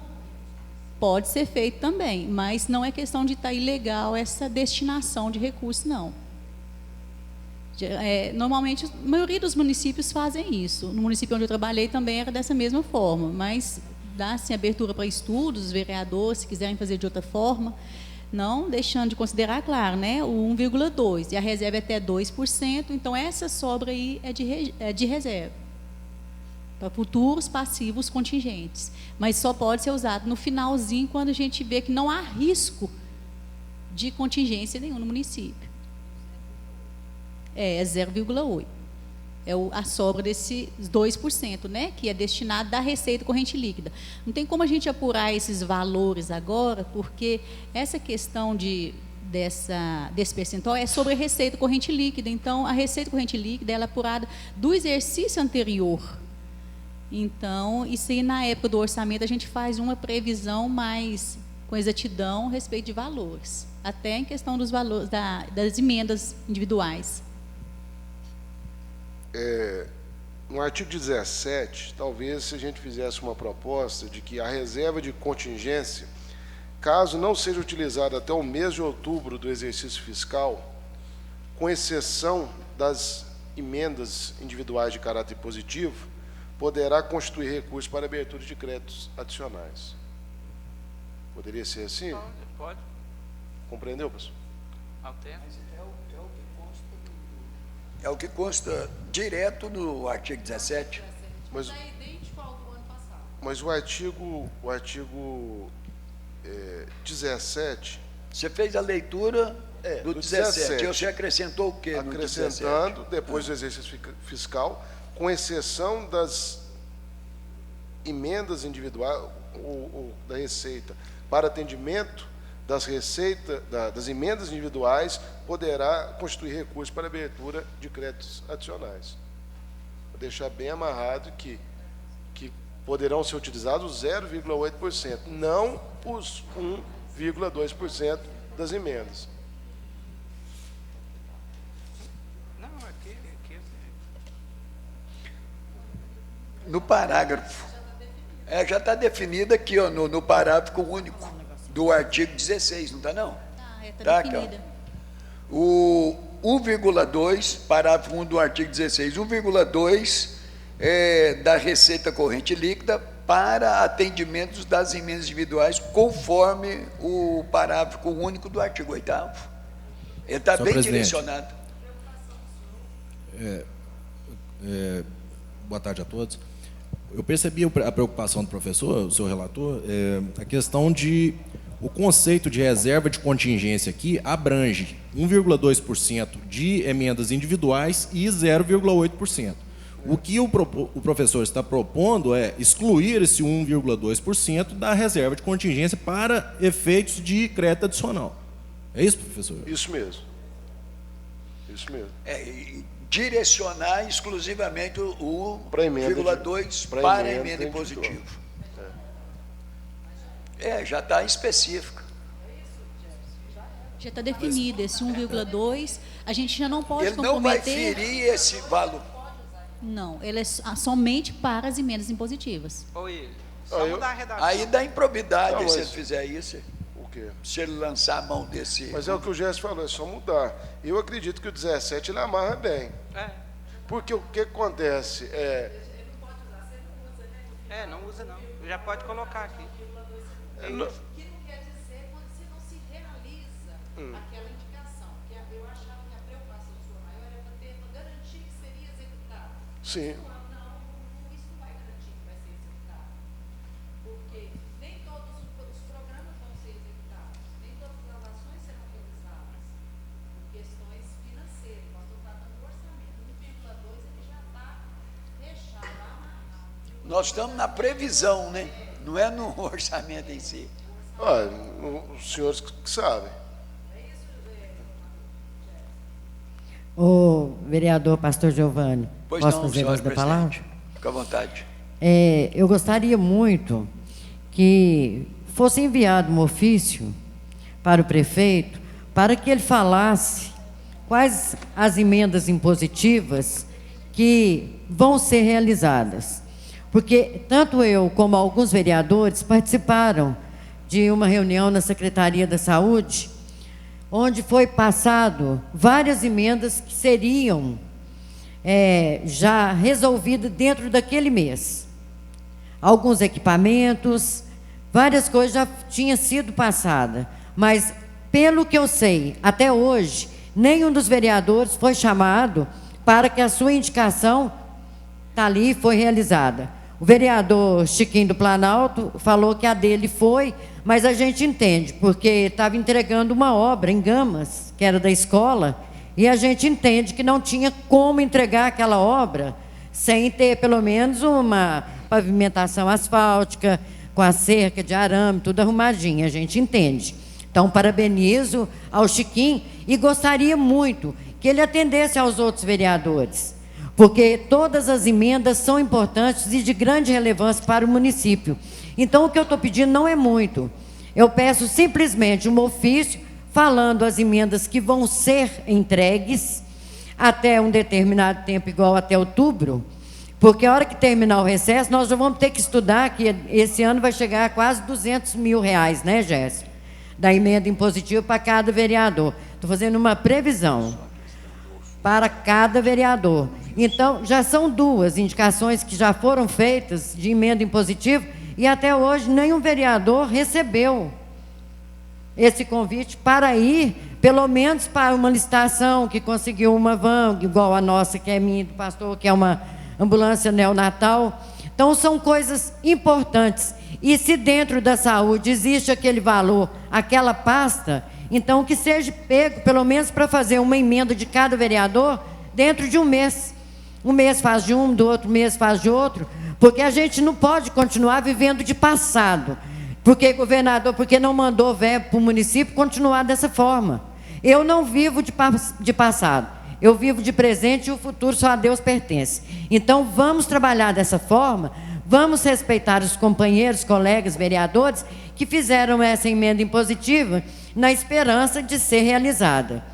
pode ser feito também, mas não é questão de estar ilegal essa destinação de recursos, não. Normalmente, a maioria dos municípios fazem isso. No município onde eu trabalhei também era dessa mesma forma, mas dá-se abertura para estudos, os vereadores, se quiserem fazer de outra forma, não deixando de considerar, claro, né, o 1,2%, e a reserva é até 2%, então essa sobra aí é de reserva, para futuros passivos contingentes, mas só pode ser usado no finalzinho, quando a gente vê que não há risco de contingência nenhum no município. É 0,8%. É a sobra desses 2%, né, que é destinado da receita corrente líquida. Não tem como a gente apurar esses valores agora, porque essa questão desse percentual é sobre a receita corrente líquida. Então, a receita corrente líquida ela é apurada do exercício anterior. Então, isso aí, na época do orçamento, a gente faz uma previsão mais com exatidão a respeito de valores, até em questão dos valores das emendas individuais. No artigo 17, talvez se a gente fizesse uma proposta de que a reserva de contingência, caso não seja utilizada até o mês de outubro do exercício fiscal, com exceção das emendas individuais de caráter positivo, poderá constituir recurso para abertura de créditos adicionais. Poderia ser assim? Pode. Compreendeu, pessoal? Altera. É o que consta direto no artigo 17. Mas é idêntico ao do ano passado. Mas o artigo 17... Você fez a leitura do 17. E você acrescentou o quê no 17? Acrescentando, depois do exercício fiscal, com exceção das emendas individuais ou da Receita para atendimento das emendas individuais, poderá constituir recurso para abertura de créditos adicionais. Vou deixar bem amarrado que poderão ser utilizados 0,8%, não os 1,2% das emendas. Não, aqui No parágrafo, já está definido aqui, ó, no parágrafo único do artigo 16, não está não? Está definida. O 1,2, parágrafo 1 do artigo 16, 1,2 da receita corrente líquida para atendimentos das emendas individuais, conforme o parágrafo único do artigo 8º. Ele está bem direcionado. Boa tarde a todos. Eu percebi a preocupação do professor, o seu relator, a questão de o conceito de reserva de contingência aqui abrange 1,2% de emendas individuais e 0,8%. O que o professor está propondo é excluir esse 1,2% da reserva de contingência para efeitos de crédito adicional. É isso, professor? Isso mesmo. Isso mesmo. Direcionar exclusivamente o para 1,2 para a emenda impositiva. Já está específico. Já está definido esse 1,2, a gente já não pode comprometer... Ele não vai ferir esse valor. Não, ele é somente para as emendas impositivas. Oi, só mudar a redação. Aí dá improbidade se ele fizer isso. O quê? Se ele lançar a mão desse... Mas é o que o Gerson falou, é só mudar. Eu acredito que o 17 ele amarra bem. Porque o que acontece não usa não. Já pode colocar aqui. Que não quer dizer se não se realiza aquela indicação. Que eu achava que a preocupação sua maior era para garantir que seria executado. Sim. Isso não vai garantir que vai ser executado. Porque nem todos os programas vão ser executados, nem todas as ações serão realizadas por questões financeiras. Nós estamos tratando do orçamento. 1,2 é Nós estamos na previsão, né? Não é no orçamento em si. Olha, os senhores que sabem. O vereador Pastor Giovanni, Pois posso não, fazer senhora uso da palavra? presidente. Fica à vontade. Eu gostaria muito que fosse enviado um ofício para o prefeito, para que ele falasse quais as emendas impositivas que vão ser realizadas. Porque tanto eu como alguns vereadores participaram de uma reunião na Secretaria da Saúde, onde foi passado várias emendas que seriam já resolvidas dentro daquele mês. Alguns equipamentos, várias coisas já tinham sido passadas, mas pelo que eu sei, até hoje, nenhum dos vereadores foi chamado para que a sua indicação ali foi realizada. O vereador Chiquinho do Planalto falou que a dele foi, mas a gente entende, porque estava entregando uma obra em Gamas, que era da escola, e a gente entende que não tinha como entregar aquela obra sem ter pelo menos uma pavimentação asfáltica, com a cerca de arame, tudo arrumadinho, a gente entende. Então, parabenizo ao Chiquinho e gostaria muito que ele atendesse aos outros vereadores, porque todas as emendas são importantes e de grande relevância para o município. Então, o que eu estou pedindo não é muito. Eu peço simplesmente um ofício falando as emendas que vão ser entregues até um determinado tempo, igual até outubro, porque a hora que terminar o recesso, nós já vamos ter que estudar, que esse ano vai chegar a quase R$200 mil, né, Jéssica? Da emenda impositiva para cada vereador. Estou fazendo uma previsão para cada vereador. Então, já são 2 indicações que já foram feitas de emenda impositiva e até hoje nenhum vereador recebeu esse convite para ir, pelo menos para uma licitação que conseguiu uma van, igual a nossa, que é minha do pastor, que é uma ambulância neonatal. Então, são coisas importantes. E se dentro da saúde existe aquele valor, aquela pasta, então que seja pego, pelo menos para fazer uma emenda de cada vereador dentro de um mês. Um mês faz de um, do outro mês faz de outro, porque a gente não pode continuar vivendo de passado. Porque, governador, porque não mandou verbo para o município continuar dessa forma. Eu não vivo de passado, eu vivo de presente e o futuro só a Deus pertence. Então, vamos trabalhar dessa forma, vamos respeitar os companheiros, colegas, vereadores, que fizeram essa emenda impositiva na esperança de ser realizada.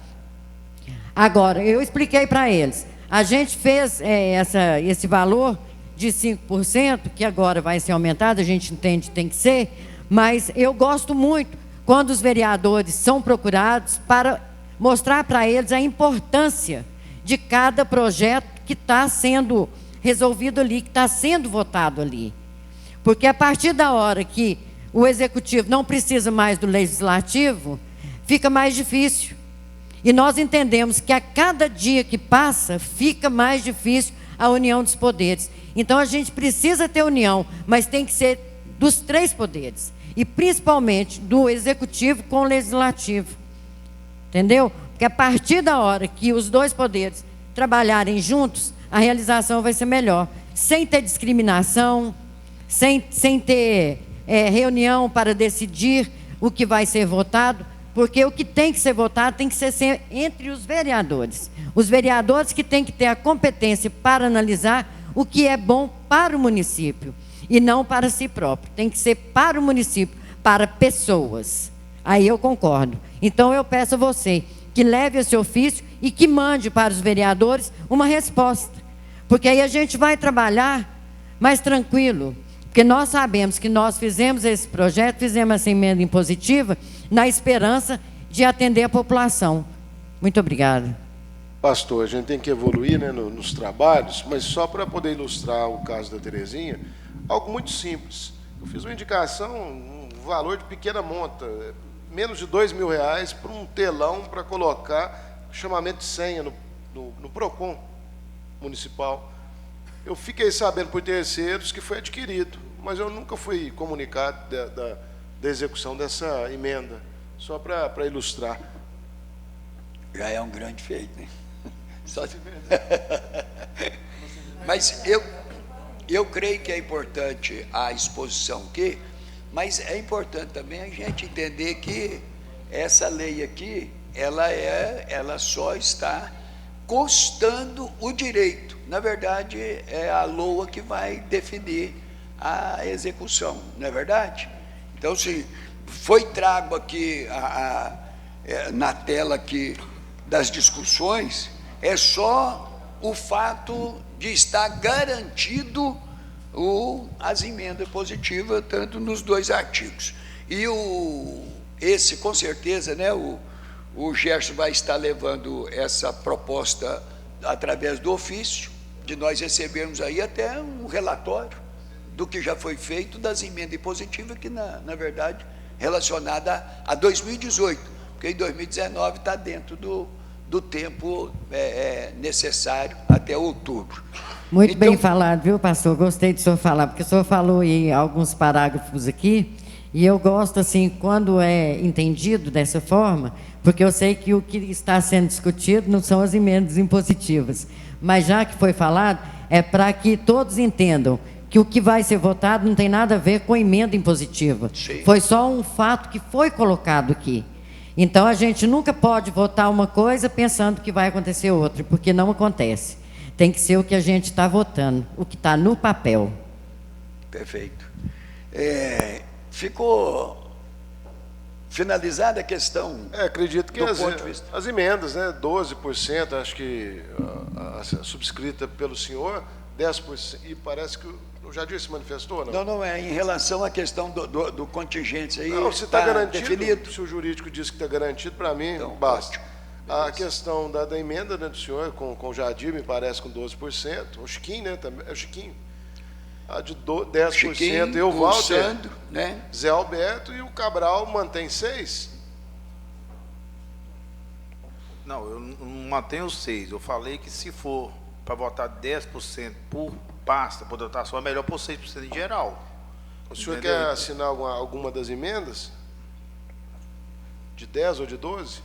Agora, eu expliquei para eles, a gente fez esse valor de 5%, que agora vai ser aumentado, a gente entende que tem que ser, mas eu gosto muito quando os vereadores são procurados para mostrar para eles a importância de cada projeto que está sendo resolvido ali, que está sendo votado ali. Porque a partir da hora que o executivo não precisa mais do legislativo, fica mais difícil. E nós entendemos que a cada dia que passa, fica mais difícil a união dos poderes. Então, a gente precisa ter união, mas tem que ser dos 3 poderes. E principalmente do executivo com o legislativo. Entendeu? Porque a partir da hora que os 2 poderes trabalharem juntos, a realização vai ser melhor. Sem ter discriminação, sem ter reunião para decidir o que vai ser votado, porque o que tem que ser votado tem que ser entre os vereadores. Os vereadores que têm que ter a competência para analisar o que é bom para o município e não para si próprio. Tem que ser para o município, para pessoas. Aí eu concordo. Então eu peço a você que leve esse ofício e que mande para os vereadores uma resposta. Porque aí a gente vai trabalhar mais tranquilo. Porque nós sabemos que nós fizemos esse projeto, fizemos essa emenda impositiva, na esperança de atender a população. Muito obrigada. Pastor, a gente tem que evoluir, né, nos trabalhos, mas só para poder ilustrar o caso da Terezinha, algo muito simples. Eu fiz uma indicação, um valor de pequena monta, menos de R$2 mil para um telão para colocar chamamento de senha no PROCON municipal. Eu fiquei sabendo por terceiros que foi adquirido, mas eu nunca fui comunicado da execução dessa emenda, só para ilustrar. Já é um grande feito, né? Só de... Mas eu creio que é importante a exposição aqui, mas é importante também a gente entender que essa lei aqui, ela só está constando o direito. Na verdade, é a LOA que vai definir a execução, não é verdade? Então, se foi trago aqui na tela aqui das discussões, é só o fato de estar garantido as emendas positivas, tanto nos 2 artigos. E esse, com certeza, né, o Gerson vai estar levando essa proposta através do ofício, de nós recebermos aí até um relatório do que já foi feito das emendas impositivas, que, na verdade, relacionada a 2018, porque em 2019 está dentro do tempo necessário até outubro. Muito então, bem falado, viu, pastor? Gostei do senhor falar, porque o senhor falou em alguns parágrafos aqui, e eu gosto, assim, quando é entendido dessa forma, porque eu sei que o que está sendo discutido não são as emendas impositivas, mas já que foi falado, é para que todos entendam que o que vai ser votado não tem nada a ver com emenda impositiva. Sim. Foi só um fato que foi colocado aqui. Então, a gente nunca pode votar uma coisa pensando que vai acontecer outra, porque não acontece. Tem que ser o que a gente está votando, o que está no papel. Perfeito. Ficou finalizada a questão. Acredito que do ponto de vista. as emendas, né, 12%, acho que a subscrita pelo senhor, 10%, e parece que o Jadir se manifestou, não? Não, é em relação à questão do contingente aí. Não, se está garantido, definido. se o jurídico diz que está garantido, para mim, Então, basta. ótimo. A questão da emenda, né, do senhor, com o Jadir, me parece com 12%, o Chiquinho, né, também, é o Chiquinho. A de 10%, Chiquinho, eu, o Walter, Sandro, né? Zé Alberto, e o Cabral mantém 6%. Não, eu não mantenho os 6. Eu falei que se for para votar 10% por pasta, por dotação, é melhor por 6% em geral. O senhor Entendeu? quer assinar alguma das emendas? De 10 ou de 12?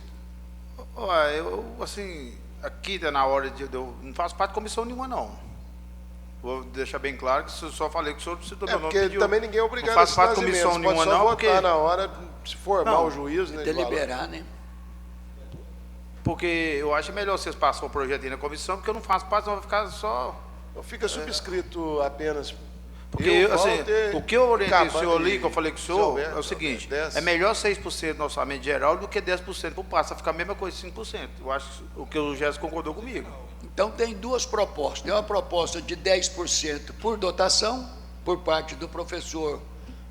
Olha, eu, assim, aqui tá na hora de... Eu não faço parte de comissão nenhuma, não. Vou deixar bem claro que eu só falei que o senhor citou meu nome. Porque também ninguém é obrigado não faço a parte de assinar as comissão emendas. nenhuma, Pode só não, votar porque... na hora, se formar Não, o juiz, né? Deliberar, né? Porque eu acho melhor vocês passarem o projeto aí na comissão, porque eu não faço parte, não vai ficar só... Não fica subscrito apenas... Porque, assim, Walter, o que eu orientei o senhor ali, e que eu falei com o Zé senhor, Alberto, é o seguinte, 10. é melhor 6% no orçamento geral do que 10% por pasta, ficar a mesma coisa, 5%. Eu acho que o que o Gerson concordou comigo. Então, tem 2 propostas. Tem uma proposta de 10% por dotação, por parte do professor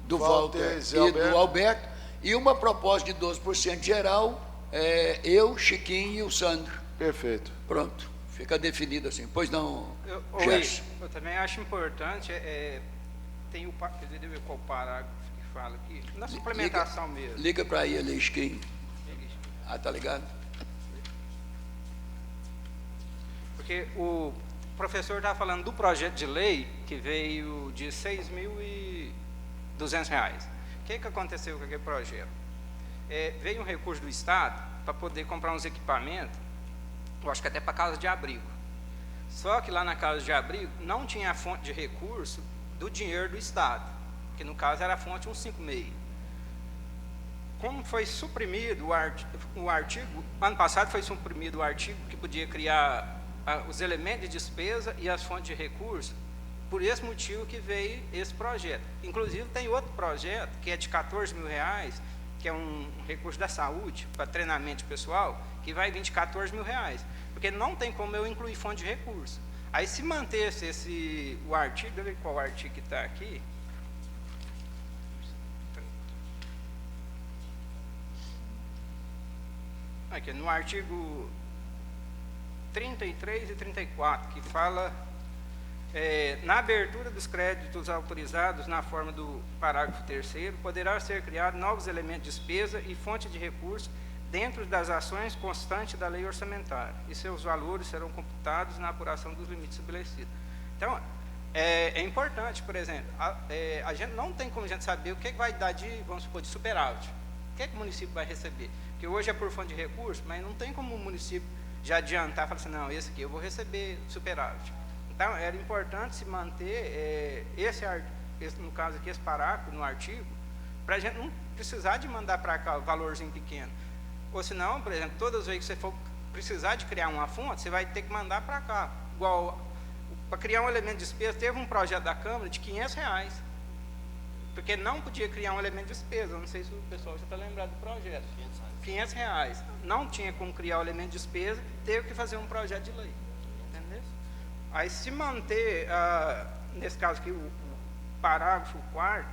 do Walter e do Alberto, e uma proposta de 12% geral, eu, Chiquinho e o Sandro. Perfeito. Pronto, fica definido assim. Pois não, Gerson? Eu também acho importante, tem o qual parágrafo que fala aqui, na suplementação mesmo. Liga para ele, Chiquinho. Ah, tá ligado? Porque o professor está falando do projeto de lei que veio de R$ 6.200. O que aconteceu com aquele projeto? Veio um recurso do Estado para poder comprar uns equipamentos, eu acho que até para casa de abrigo. Só que lá na casa de abrigo não tinha a fonte de recurso do dinheiro do Estado, que no caso era a fonte 156. Como foi suprimido o artigo, ano passado foi suprimido o artigo que podia criar os elementos de despesa e as fontes de recurso, por esse motivo que veio esse projeto. Inclusive tem outro projeto que é de R$14 mil, que é um recurso da saúde para treinamento pessoal, que vai vir de R$14 mil, porque não tem como eu incluir fonte de recurso. Aí se mantesse o artigo, deixa eu ver qual artigo que está aqui. Aqui, no artigo 33 e 34, que fala na abertura dos créditos autorizados na forma do parágrafo 3º, poderá ser criado novos elementos de despesa e fonte de recursos dentro das ações constantes da lei orçamentária, e seus valores serão computados na apuração dos limites estabelecidos. Então, é importante, por exemplo, a gente não tem como a gente saber o que vai dar de, vamos supor, de superávit. O que o município vai receber? Porque hoje é por fonte de recursos, mas não tem como o município já adiantar e falar assim, não, esse aqui eu vou receber superávit. Então, era importante se manter no caso aqui, esse parágrafo no artigo, para a gente não precisar de mandar para cá o valorzinho pequeno. Ou senão, por exemplo, todas as vezes que você for precisar de criar uma fonte, você vai ter que mandar para cá. Igual, para criar um elemento de despesa, teve um projeto da Câmara de R$500, porque não podia criar um elemento de despesa. Eu não sei se o pessoal já está lembrado do projeto. R$500. Não tinha como criar o elemento de despesa, teve que fazer um projeto de lei. Entendeu? Aí, se manter, nesse caso aqui, o parágrafo 4º,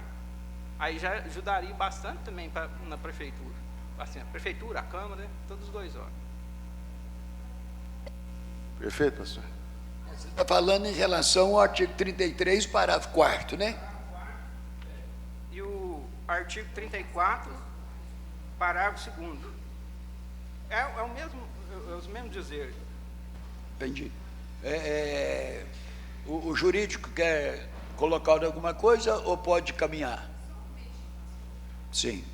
aí já ajudaria bastante também na prefeitura. Assim, a prefeitura, a Câmara, né? Todos os dois órgãos. Perfeito, pastor. Você está falando em relação ao artigo 33, parágrafo 4º, né? E o artigo 34, parágrafo 2º. É os mesmos dizeres. Entendi. O jurídico quer colocar alguma coisa ou pode caminhar? Sim.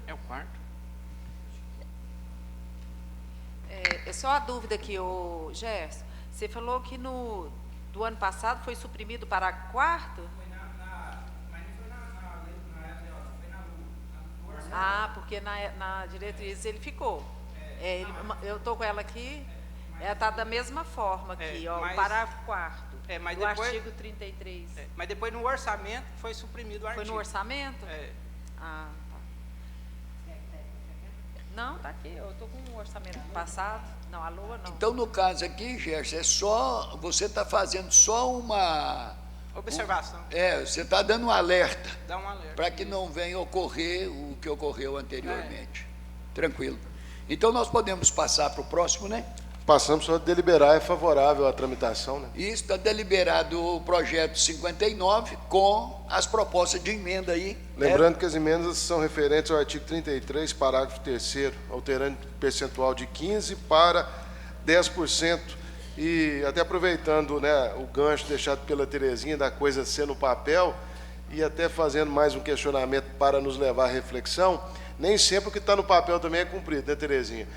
É o 4º. É só a dúvida aqui, ô Gerson. Você falou que do ano passado foi suprimido o parágrafo 4º? Ah, porque na diretriz ele ficou. Eu estou com ela aqui, ela está da mesma forma aqui, ó, o parágrafo 4º, mas do depois, artigo 33. Mas depois no orçamento foi suprimido o artigo. Foi no orçamento? É. Ah, tá. Não, tá aqui, eu estou com o orçamento passado. Não, a LOA não. Então, no caso aqui, Gerson, você está fazendo só uma... observação. Você está dando um alerta. Dá um alerta. Para que não venha ocorrer o que ocorreu anteriormente. Tranquilo. Então, nós podemos passar para o próximo, né? Passamos só a deliberar, é favorável à tramitação, né? Isso, está deliberado o projeto 59 com as propostas de emenda aí. Lembrando que as emendas são referentes ao artigo 33, parágrafo 3º, alterando o percentual de 15% para 10%. E até aproveitando, né, o gancho deixado pela Terezinha da coisa ser no papel, e até fazendo mais um questionamento para nos levar à reflexão, nem sempre o que está no papel também é cumprido, né, Terezinha?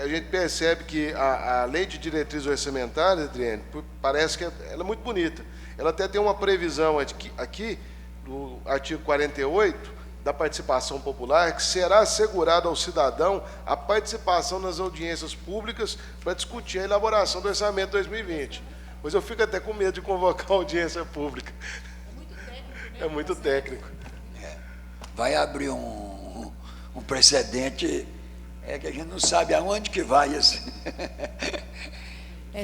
A gente percebe que a lei de diretrizes orçamentárias, Adriane, parece que ela é muito bonita. Ela até tem uma previsão aqui, no artigo 48, da participação popular, que será assegurada ao cidadão a participação nas audiências públicas para discutir a elaboração do orçamento 2020. Pois eu fico até com medo de convocar a audiência pública. É muito técnico. Vai abrir um precedente... que a gente não sabe aonde que vai esse.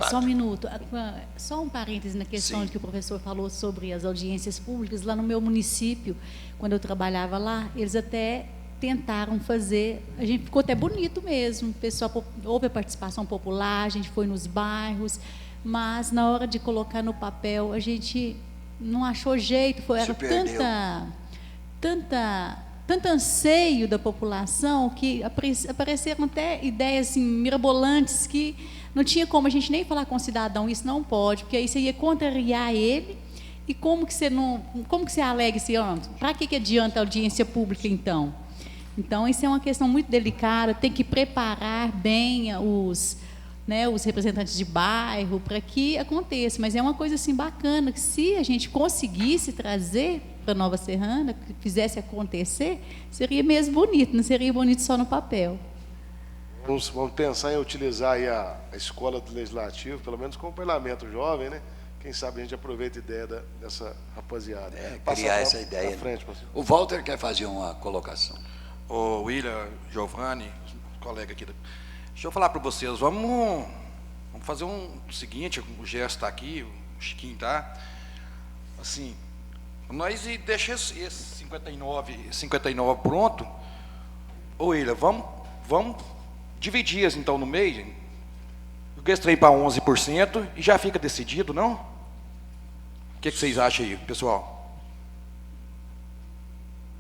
Só um minuto. Só um parêntese na questão Sim. de que o professor falou sobre as audiências públicas. Lá no meu município, quando eu trabalhava lá, eles até tentaram fazer, a gente ficou até bonito mesmo, o pessoal, houve a participação popular, a gente foi nos bairros, mas na hora de colocar no papel, a gente não achou jeito, era tanto anseio da população que apareceram até ideias assim, mirabolantes que não tinha como a gente nem falar com o cidadão, isso não pode, porque aí você ia contrariar ele, e como que você alega esse ano? Para que adianta a audiência pública, então? Então, isso é uma questão muito delicada, tem que preparar bem os representantes de bairro para que aconteça, mas é uma coisa assim bacana, que se a gente conseguisse trazer para Nova Serrana, que fizesse acontecer, seria mesmo bonito, não seria bonito só no papel. Vamos pensar em utilizar aí a escola do Legislativo, pelo menos com o parlamento jovem, né? Quem sabe a gente aproveita a ideia dessa rapaziada. Criar essa ideia. Frente, o Walter quer fazer uma colocação. O William, Giovanni, colega aqui. Deixa eu falar para vocês, vamos fazer o seguinte, o Gerson está aqui, o Chiquinho está, assim, nós deixa esse 59 pronto. Ô William, vamos dividir então no meio, eu gastei para 11% e já fica decidido, não? O que vocês acham aí, pessoal?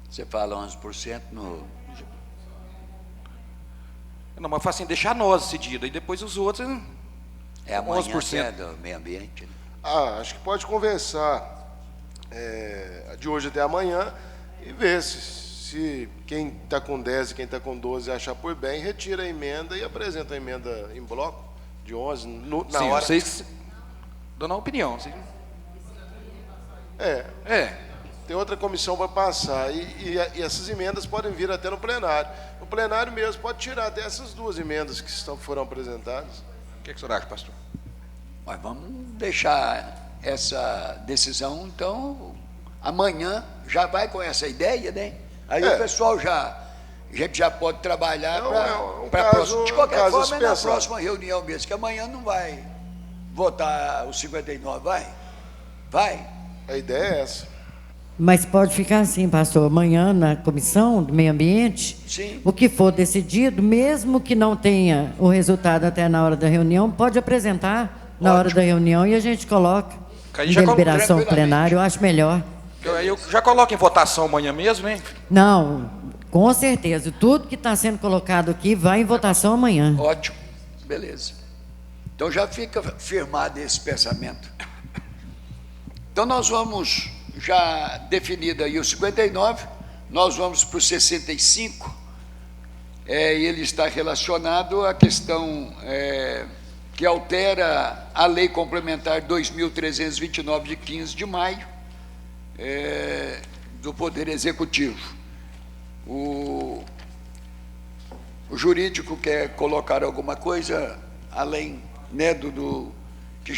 Você fala 11% no... Não, mas assim, deixar nós decidido, e depois os outros... amanhã 11%. Do meio ambiente. Né? Acho que pode conversar de hoje até amanhã e ver se quem está com 10 e quem está com 12 achar por bem, retira a emenda e apresenta a emenda em bloco, de 11, na Sim, hora... vocês dando a opinião. Tem outra comissão para passar, e essas emendas podem vir até no plenário. O plenário mesmo pode tirar até essas 2 emendas que foram apresentadas. O que o senhor acha, pastor? Mas vamos deixar essa decisão, então, amanhã já vai com essa ideia, né? Aí o pessoal a gente já pode trabalhar para a próxima. De qualquer forma, é na próxima reunião mesmo, que amanhã não vai votar os 59, vai? Vai? A ideia é essa. Mas pode ficar assim, pastor, amanhã na comissão do meio ambiente, sim, o que for decidido, mesmo que não tenha o resultado até na hora da reunião, pode apresentar na hora da reunião e a gente coloca em deliberação plenária, eu acho melhor. Eu já coloco em votação amanhã mesmo, hein? Não, com certeza, tudo que está sendo colocado aqui vai em votação amanhã. Ótimo, beleza. Então já fica firmado esse pensamento. Então nós vamos, já definido aí o 59, nós vamos para o 65, ele está relacionado à questão que altera a Lei Complementar 2.329, de 15 de maio, do Poder Executivo. O jurídico quer colocar alguma coisa além, né, que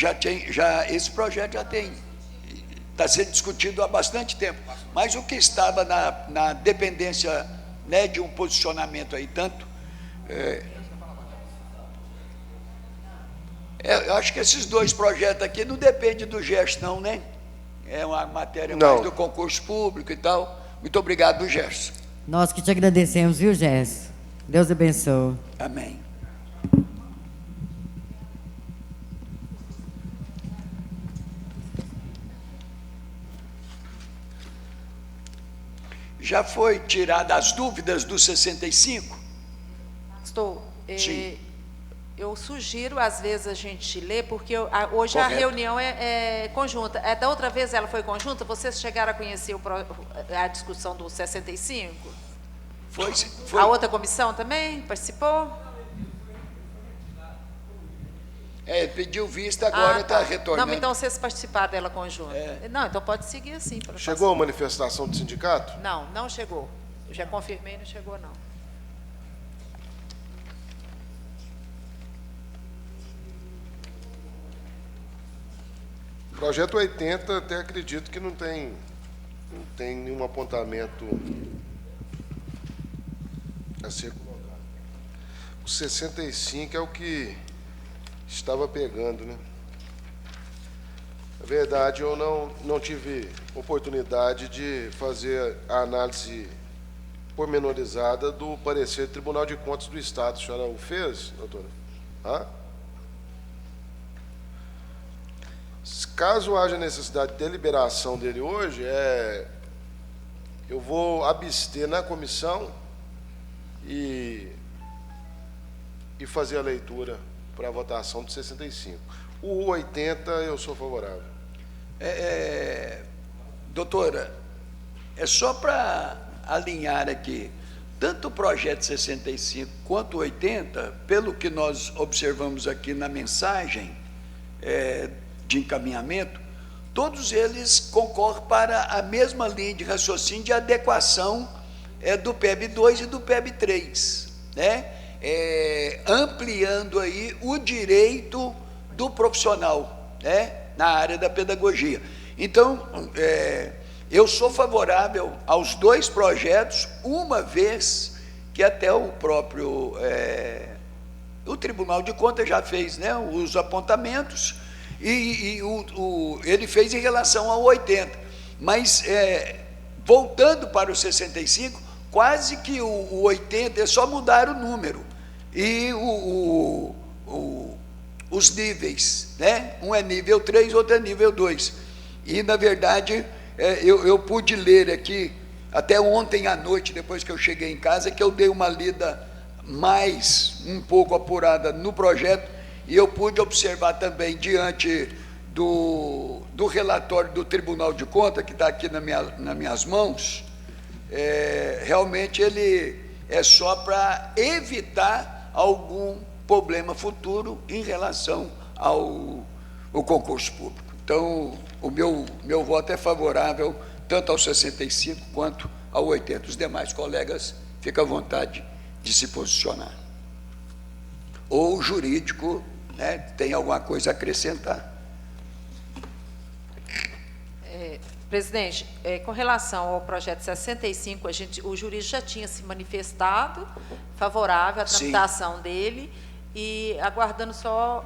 esse projeto já está sendo discutido há bastante tempo, mas o que estava na dependência, né, de um posicionamento aí, tanto eu acho que esses 2 projetos aqui não dependem do Gerson, não, né? É uma matéria mais do concurso público e tal. Muito obrigado, Gerson. Nós que te agradecemos, viu, Gerson? Deus abençoe. Amém. Já foi tirada as dúvidas do 65? Pastor, Sim. eu sugiro, às vezes, a gente ler, porque hoje Correto. a reunião é conjunta. Da outra vez ela foi conjunta? Vocês chegaram a conhecer a discussão do 65? Foi. A outra comissão também participou? Pediu vista, agora está retornando. Não, então vocês participaram dela conjunta. Não, então pode seguir assim. Chegou a manifestação do sindicato? Não, não chegou. Eu já confirmei, não chegou, não. Projeto 80, até acredito que não tem nenhum apontamento a ser colocado. O 65 é o que estava pegando, né? Na verdade, eu não tive oportunidade de fazer a análise pormenorizada do parecer do Tribunal de Contas do Estado. A senhora o fez, doutora? Caso haja necessidade de deliberação dele hoje, eu vou abster na comissão e fazer a leitura para a votação do 65. O 80 eu sou favorável. Doutora, é só para alinhar aqui, tanto o projeto 65 quanto o 80, pelo que nós observamos aqui na mensagem de encaminhamento, todos eles concorrem para a mesma linha de raciocínio de adequação do PEB 2 e do PEB 3, né? Ampliando aí o direito do profissional, né, na área da pedagogia. Então, eu sou favorável aos 2 projetos, uma vez que até o próprio o Tribunal de Contas já fez, né, os apontamentos, e ele fez em relação ao 80, mas voltando para o 65, quase que o 80 é só mudar o número e os níveis, né? Um é nível 3, outro é nível 2. E, na verdade, eu pude ler aqui, até ontem à noite, depois que eu cheguei em casa, que eu dei uma lida mais um pouco apurada no projeto, e eu pude observar também, diante do relatório do Tribunal de Contas, que está aqui nas minhas mãos, realmente ele é só para evitar algum problema futuro em relação ao concurso público. Então, o meu voto é favorável tanto ao 65 quanto ao 80. Os demais colegas ficam à vontade de se posicionar. Ou o jurídico, né, tem alguma coisa a acrescentar. Presidente, com relação ao projeto 65, o jurídico já tinha se manifestado favorável à tramitação dele e aguardando só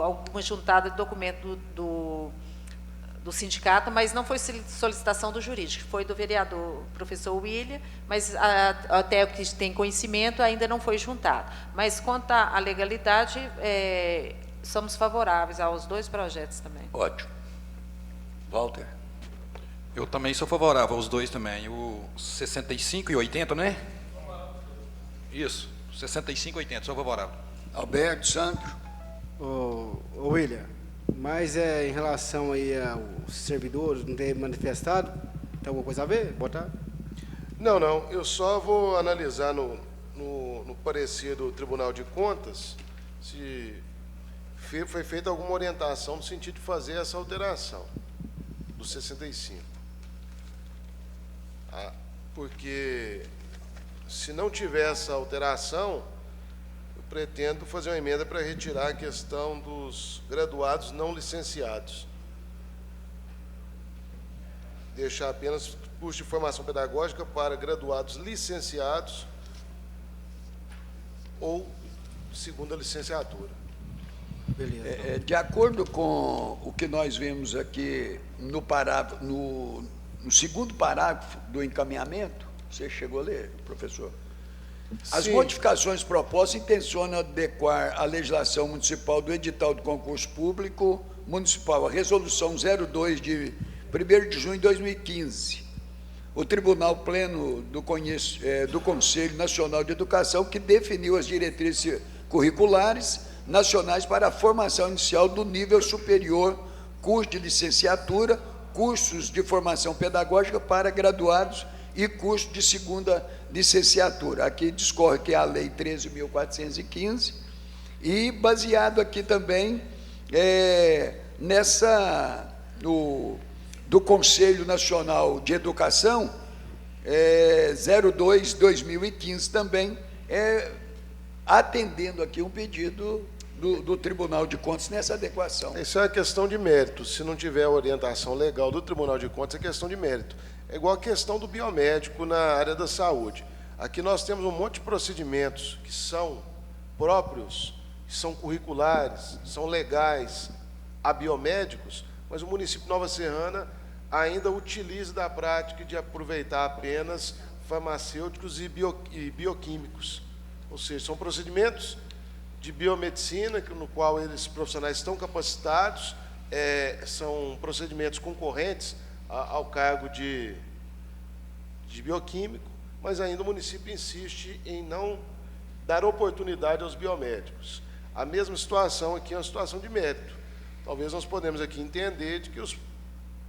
alguma juntada de documento do sindicato, mas não foi solicitação do jurídico, foi do vereador professor William, mas até o que tem conhecimento ainda não foi juntado. Mas quanto à legalidade, somos favoráveis aos dois projetos também. Ótimo. Walter? Eu também sou favorável aos dois também, o 65 e 80, né? Isso, 65 e 80, sou favorável. Alberto, Sandro? William, mas em relação aí aos servidores, não ter manifestado, tem alguma coisa a ver? Botar? Não, eu só vou analisar no parecer do Tribunal de Contas se foi feita alguma orientação no sentido de fazer essa alteração do 65. Porque se não tiver essa alteração, eu pretendo fazer uma emenda para retirar a questão dos graduados não licenciados. Deixar apenas curso de formação pedagógica para graduados licenciados ou segunda licenciatura. Beleza. De acordo com o que nós vimos aqui no segundo parágrafo do encaminhamento, você chegou a ler, professor? As modificações propostas intencionam adequar a legislação municipal do edital do concurso público municipal, a resolução 02 de 1º de junho de 2015, o Tribunal Pleno do Conselho Nacional de Educação, que definiu as diretrizes curriculares nacionais para a formação inicial do nível superior, curso de licenciatura, cursos de formação pedagógica para graduados e curso de segunda licenciatura. Aqui discorre que é a Lei 13.415 e baseado aqui também do Conselho Nacional de Educação 02/2015 também, atendendo aqui um pedido do Tribunal de Contas nessa adequação. Isso é uma questão de mérito. Se não tiver orientação legal do Tribunal de Contas, é questão de mérito. É igual a questão do biomédico na área da saúde. Aqui nós temos um monte de procedimentos que são próprios, que são curriculares, são legais a biomédicos, mas o município de Nova Serrana ainda utiliza da prática de aproveitar apenas farmacêuticos e bioquímicos. Ou seja, são procedimentos de biomedicina, no qual eles profissionais estão capacitados, são procedimentos concorrentes ao cargo de bioquímico, mas ainda o município insiste em não dar oportunidade aos biomédicos. A mesma situação aqui é uma situação de mérito. Talvez nós podemos aqui entender de que os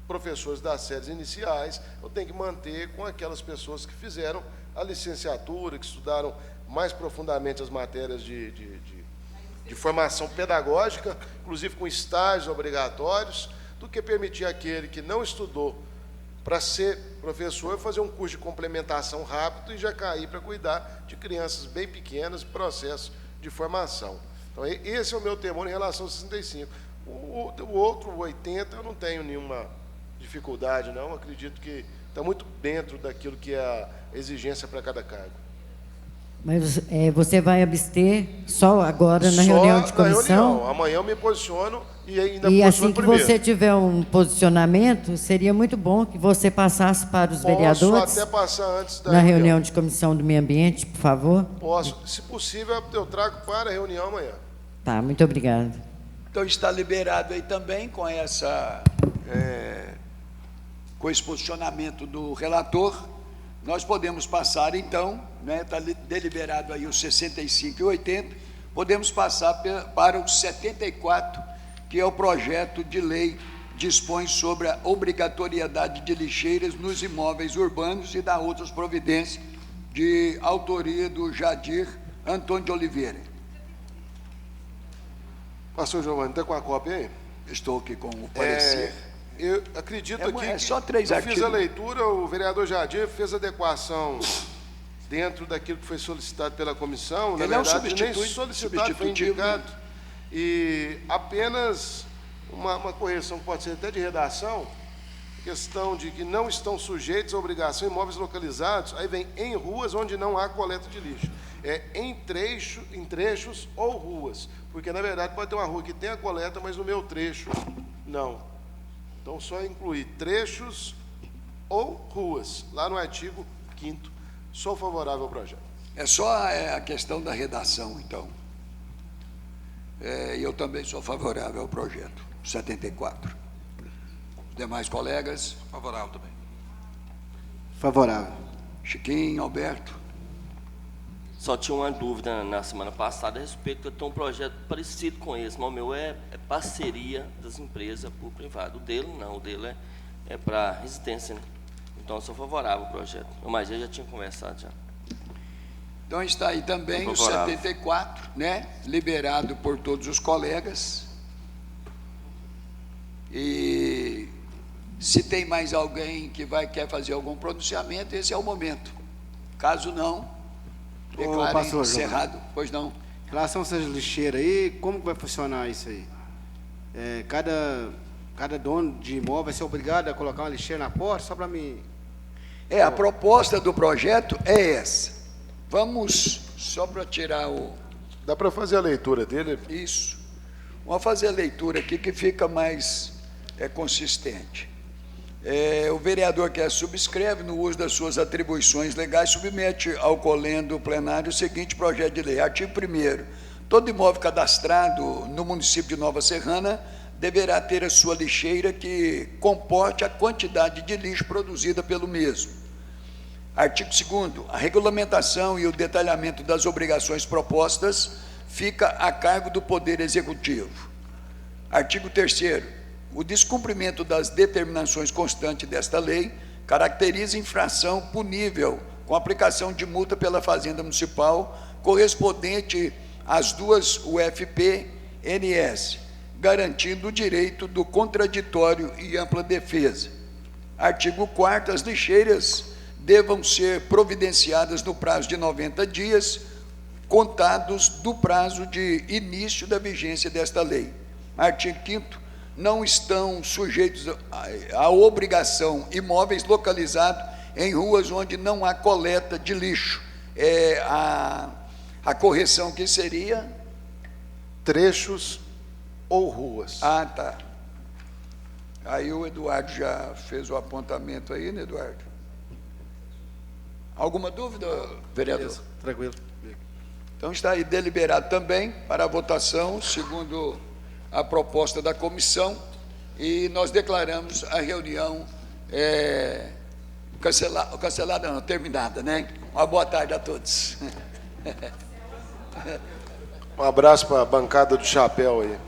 professores das séries iniciais eu tenho que manter com aquelas pessoas que fizeram a licenciatura, que estudaram mais profundamente as matérias de formação pedagógica, inclusive com estágios obrigatórios, do que permitir aquele que não estudou para ser professor fazer um curso de complementação rápido e já cair para cuidar de crianças bem pequenas, processo de formação. Então, esse é o meu temor em relação ao 65. O outro, o 80, eu não tenho nenhuma dificuldade, não. Acredito que está muito dentro daquilo que é a exigência para cada cargo. Mas você vai abster só agora na reunião de comissão? Reunião. Amanhã eu me posiciono e ainda e assim que primeiro. Você tiver um posicionamento, seria muito bom que você passasse para os vereadores. Posso até passar antes da na reunião de comissão do meio ambiente, por favor? Posso. Se possível, eu trago para a reunião amanhã. Tá, muito obrigada. Então está liberado aí também com com esse posicionamento do relator. Nós podemos passar, então, está deliberado aí os 65 e 80, podemos passar para os 74, que é o projeto de lei que dispõe sobre a obrigatoriedade de lixeiras nos imóveis urbanos e da outras providências, de autoria do Jadir Antônio de Oliveira. Pastor Giovanni, está com a cópia aí? Estou aqui com o parecer. Eu acredito aqui é que só 3 eu artigos. fiz a leitura, o vereador Jadir fez a adequação dentro daquilo que foi solicitado pela comissão. Na Ele é um verdade, nem substitutivo, solicitado, foi indicado. E apenas uma correção que pode ser até de redação, questão de que não estão sujeitos à obrigação imóveis localizados, aí vem em ruas onde não há coleta de lixo. É em trechos ou ruas, porque na verdade pode ter uma rua que tem a coleta, mas no meu trecho não. Então só incluir trechos ou ruas, lá no artigo 5º. Sou favorável ao projeto. É só a questão da redação, então. Eu também sou favorável ao projeto 74. Demais colegas? Favorável também. Favorável. Chiquinho, Alberto? Só tinha uma dúvida na semana passada a respeito que eu tenho um projeto parecido com esse, mas o meu é parceria das empresas por privado. O dele não, o dele é para residência, né? Então eu sou favorável ao projeto. Mas eu já tinha conversado já. Então está aí também o Favorável. 74, né? Liberado por todos os colegas. E se tem mais alguém que quer fazer algum pronunciamento, esse é o momento. Caso não, declarem pastor, encerrado. Pois não. Em relação a essas lixeiras aí, como que vai funcionar isso aí? Cada dono de imóvel vai ser obrigado a colocar uma lixeira na porta, só para mim... A proposta do projeto é essa. Vamos, só para tirar o... Dá para fazer a leitura dele? Isso. Vamos fazer a leitura aqui que fica mais consistente. O vereador que subscreve, no uso das suas atribuições legais, submete ao colendo plenário o seguinte projeto de lei. Artigo 1º. Todo imóvel cadastrado no município de Nova Serrana deverá ter a sua lixeira que comporte a quantidade de lixo produzida pelo mesmo. Artigo 2º. A regulamentação e o detalhamento das obrigações propostas fica a cargo do Poder Executivo. Artigo 3º. O descumprimento das determinações constantes desta lei caracteriza infração punível com aplicação de multa pela Fazenda Municipal correspondente às 2 UFP-NS, garantindo o direito do contraditório e ampla defesa. Artigo 4º. As lixeiras devam ser providenciadas no prazo de 90 dias, contados do prazo de início da vigência desta lei. Artigo 5º. Não estão sujeitos à obrigação imóveis localizados em ruas onde não há coleta de lixo. A correção que seria? Trechos ou ruas. Ah, tá. Aí o Eduardo já fez o apontamento aí, né, Eduardo? Alguma dúvida, vereador? Beleza, tranquilo. Então está aí deliberado também para a votação, segundo a proposta da comissão, e nós declaramos a reunião cancelada, não, terminada, né? Uma boa tarde a todos. Um abraço para a bancada do chapéu aí.